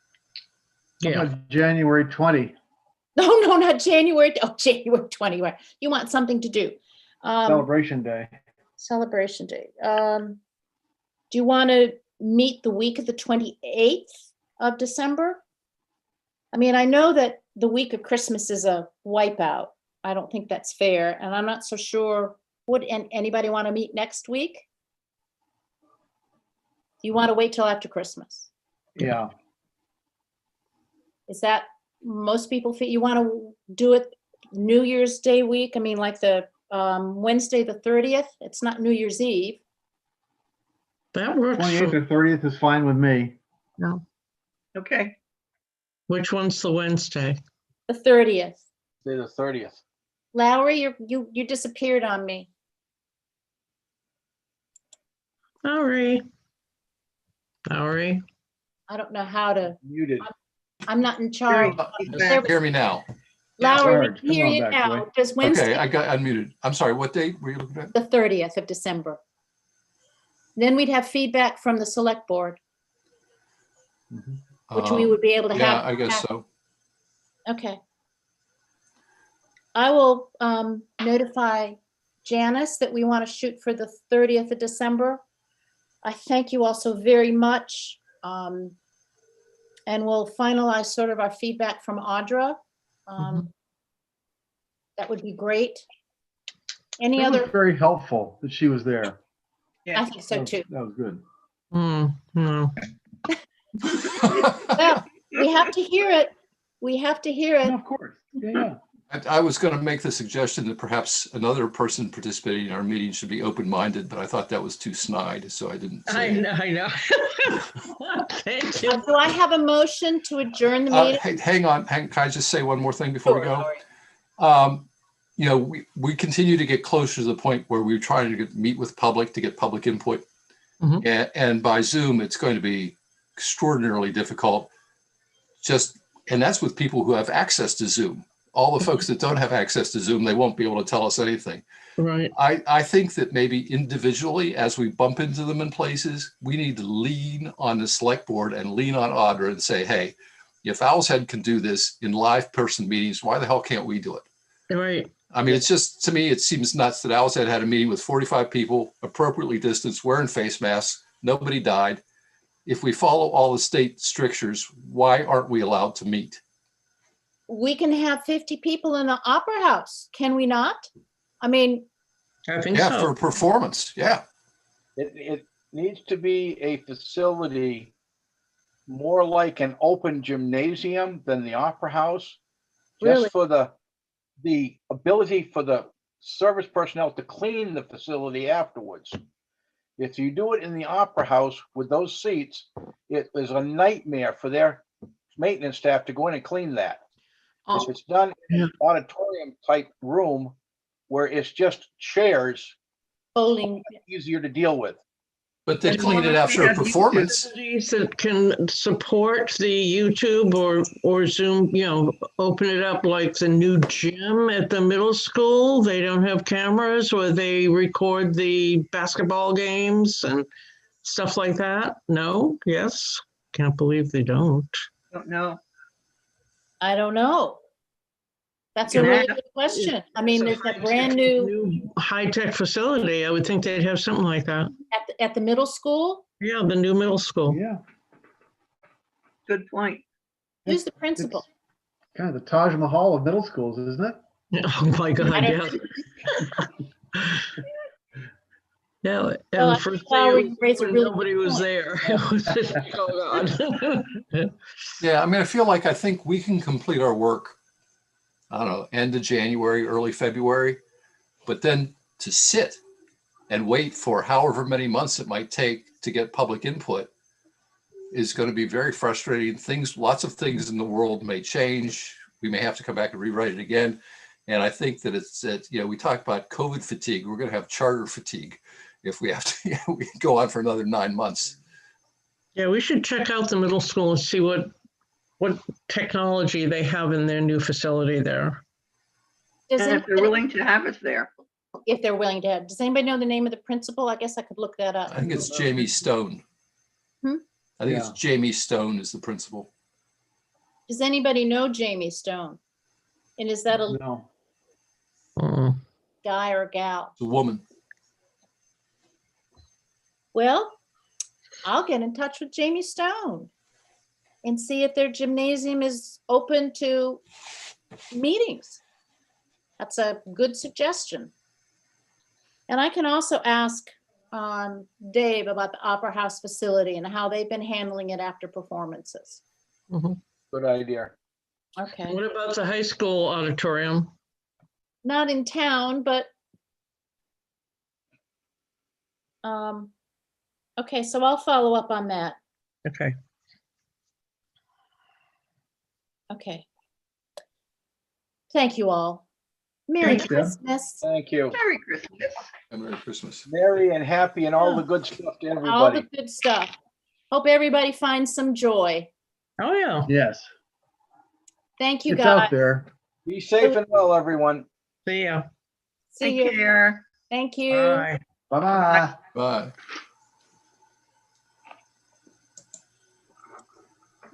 Yeah. January 20, No, not January. Oh, January 20. Right. You want something to do. Celebration Day. Celebration Day. Do you want to meet the week of the 28th of December? I mean, I know that the week of Christmas is a wipeout. I don't think that's fair. And I'm not so sure. Would anybody want to meet next week? Do you want to wait till after Christmas? Yeah. Is that most people feel you want to do it New Year's Day week? I mean, like the Wednesday, the 30th, it's not New Year's Eve. That works. 28th or 30th is fine with me. Okay. Which one's the Wednesday? The 30th. Say the 30th. Lowry, you disappeared on me. Lowry. Lowry. I don't know how to, Muted. I'm not in charge. He's There- back. Hear me now. Lowry, we Sarge, can hear come on you back, now. boy. Does Okay, Wednesday, I got unmuted. I'm sorry, what date were you looking at? the 30th of December? Then we'd have feedback from the select board, which we would be able to have. Yeah, I guess so. Okay. I will notify Janice that we want to shoot for the 30th of December. I thank you all so very much. And we'll finalize sort of our feedback from Audra. That would be great. Any It was other? very helpful that she was there. I think so too. That was good. No. Well, we have to hear it. We have to hear No, it. of course. Yeah. I was going to make the suggestion that perhaps another person participating in our meeting should be open-minded, but I thought that was too snide, so I didn't say it. I know. Thank you. Do I have a motion to adjourn the meeting? Hey, hang on, can I just say one more thing before we Sure, go? Lori. You know, we continue to get closer to the point where we're trying to meet with public to get public input. Mhm. And by Zoom, it's going to be extraordinarily difficult. And that's with people who have access to Zoom. All the folks that don't have access to Zoom, they won't be able to tell us anything. Right. I think that maybe individually, as we bump into them in places, we need to lean on the select board and lean on Audra and say, hey, if Owl's Head can do this in live person meetings, why the hell can't we do it? Right. I mean, it's just, to me, it seems nuts that Owl's Head had a meeting with 45 people, appropriately distanced, wearing face masks, nobody died. If we follow all the state strictures, why aren't we allowed to meet? We can have 50 people in the Opera House, can we not? I mean, I think Yeah, so. for performance, yeah. It needs to be a facility more like an open gymnasium than the Opera House. Really? Just for the ability for the service personnel to clean the facility afterwards. If you do it in the Opera House with those seats, it is a nightmare for their maintenance staff to go in and clean that. If it's done in an auditorium type room where it's just chairs, bowling, easier to deal with. But they And clean it we after a have performance. Facilities that can support the YouTube or Zoom, open it up like the new gym at the middle school. They don't have cameras where they record the basketball games and stuff like that. No? Yes? Can't believe they don't. Don't know. I don't know. That's a Can really add- good question. I mean, It's it's a brand new, high-tech facility. I would think they'd have something like that. at the middle school, Yeah, the new middle school. Yeah. Good point. who's the principal? Kind of the Taj Mahal of middle schools, isn't it? Oh my I God, don't- yeah. Yeah, Well, and I the first think Lowry thing raised a really good nobody was point. there. It was just, oh God. Yeah, I mean, I think we can complete our work, I don't know, end of January, early February, but then to sit and wait for however many months it might take to get public input is going to be very frustrating. Lots of things in the world may change. We may have to come back and rewrite it again. And I think that we talk about COVID fatigue. We're going to have charter fatigue if we have to, we go on for another 9 months. Yeah, we should check out the middle school and see what technology they have in their new facility there. Does And if they're anybody- willing to have us there. If they're willing to have, does anybody know the name of the principal? I guess I could look that up. I think it's Jamie Stone. Hmm? I think it's Yeah. Jamie Stone is the principal. Does anybody know Jamie Stone? And is that a No. Mm. guy or a gal? It's a woman. Well, I'll get in touch with Jamie Stone and see if their gymnasium is open to meetings. That's a good suggestion. And I can also ask Dave about the Opera House facility and how they've been handling it after performances. Mhm. Good idea. Okay, What about the high school auditorium? not in town, but okay, so I'll follow up on that. Okay. Okay. Thank you all. Merry Thanks, Deb. Christmas. Thank you. Merry Christmas. And Merry Christmas. Merry and happy and all the good stuff to All everybody. the good stuff. Hope everybody finds some joy. Oh, yeah. Yes, Thank you, it's guys. out there. Be safe and well, everyone. See ya. See Take you. care. Thank you. Bye. Bye-bye. Bye.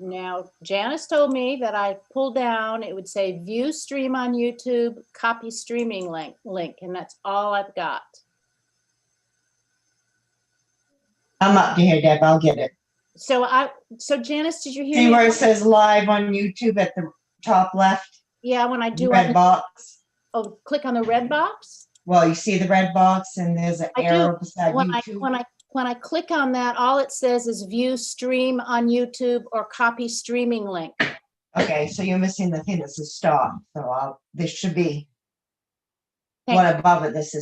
Now, Janice told me that I pull down, it would say view stream on YouTube, copy streaming link, and that's all I've got. I'm up to here, Deb. I'll get it. So Janice, did you hear See me? where it says live on YouTube at the top left? Yeah, when I do, Red box. click on the red box. Well, you see the red box and there's an I do. arrow beside When YouTube. when I click on that, all it says is view stream on YouTube or copy streaming link. Okay, so you're missing the thing that says stop. So this should be Thank one above it that says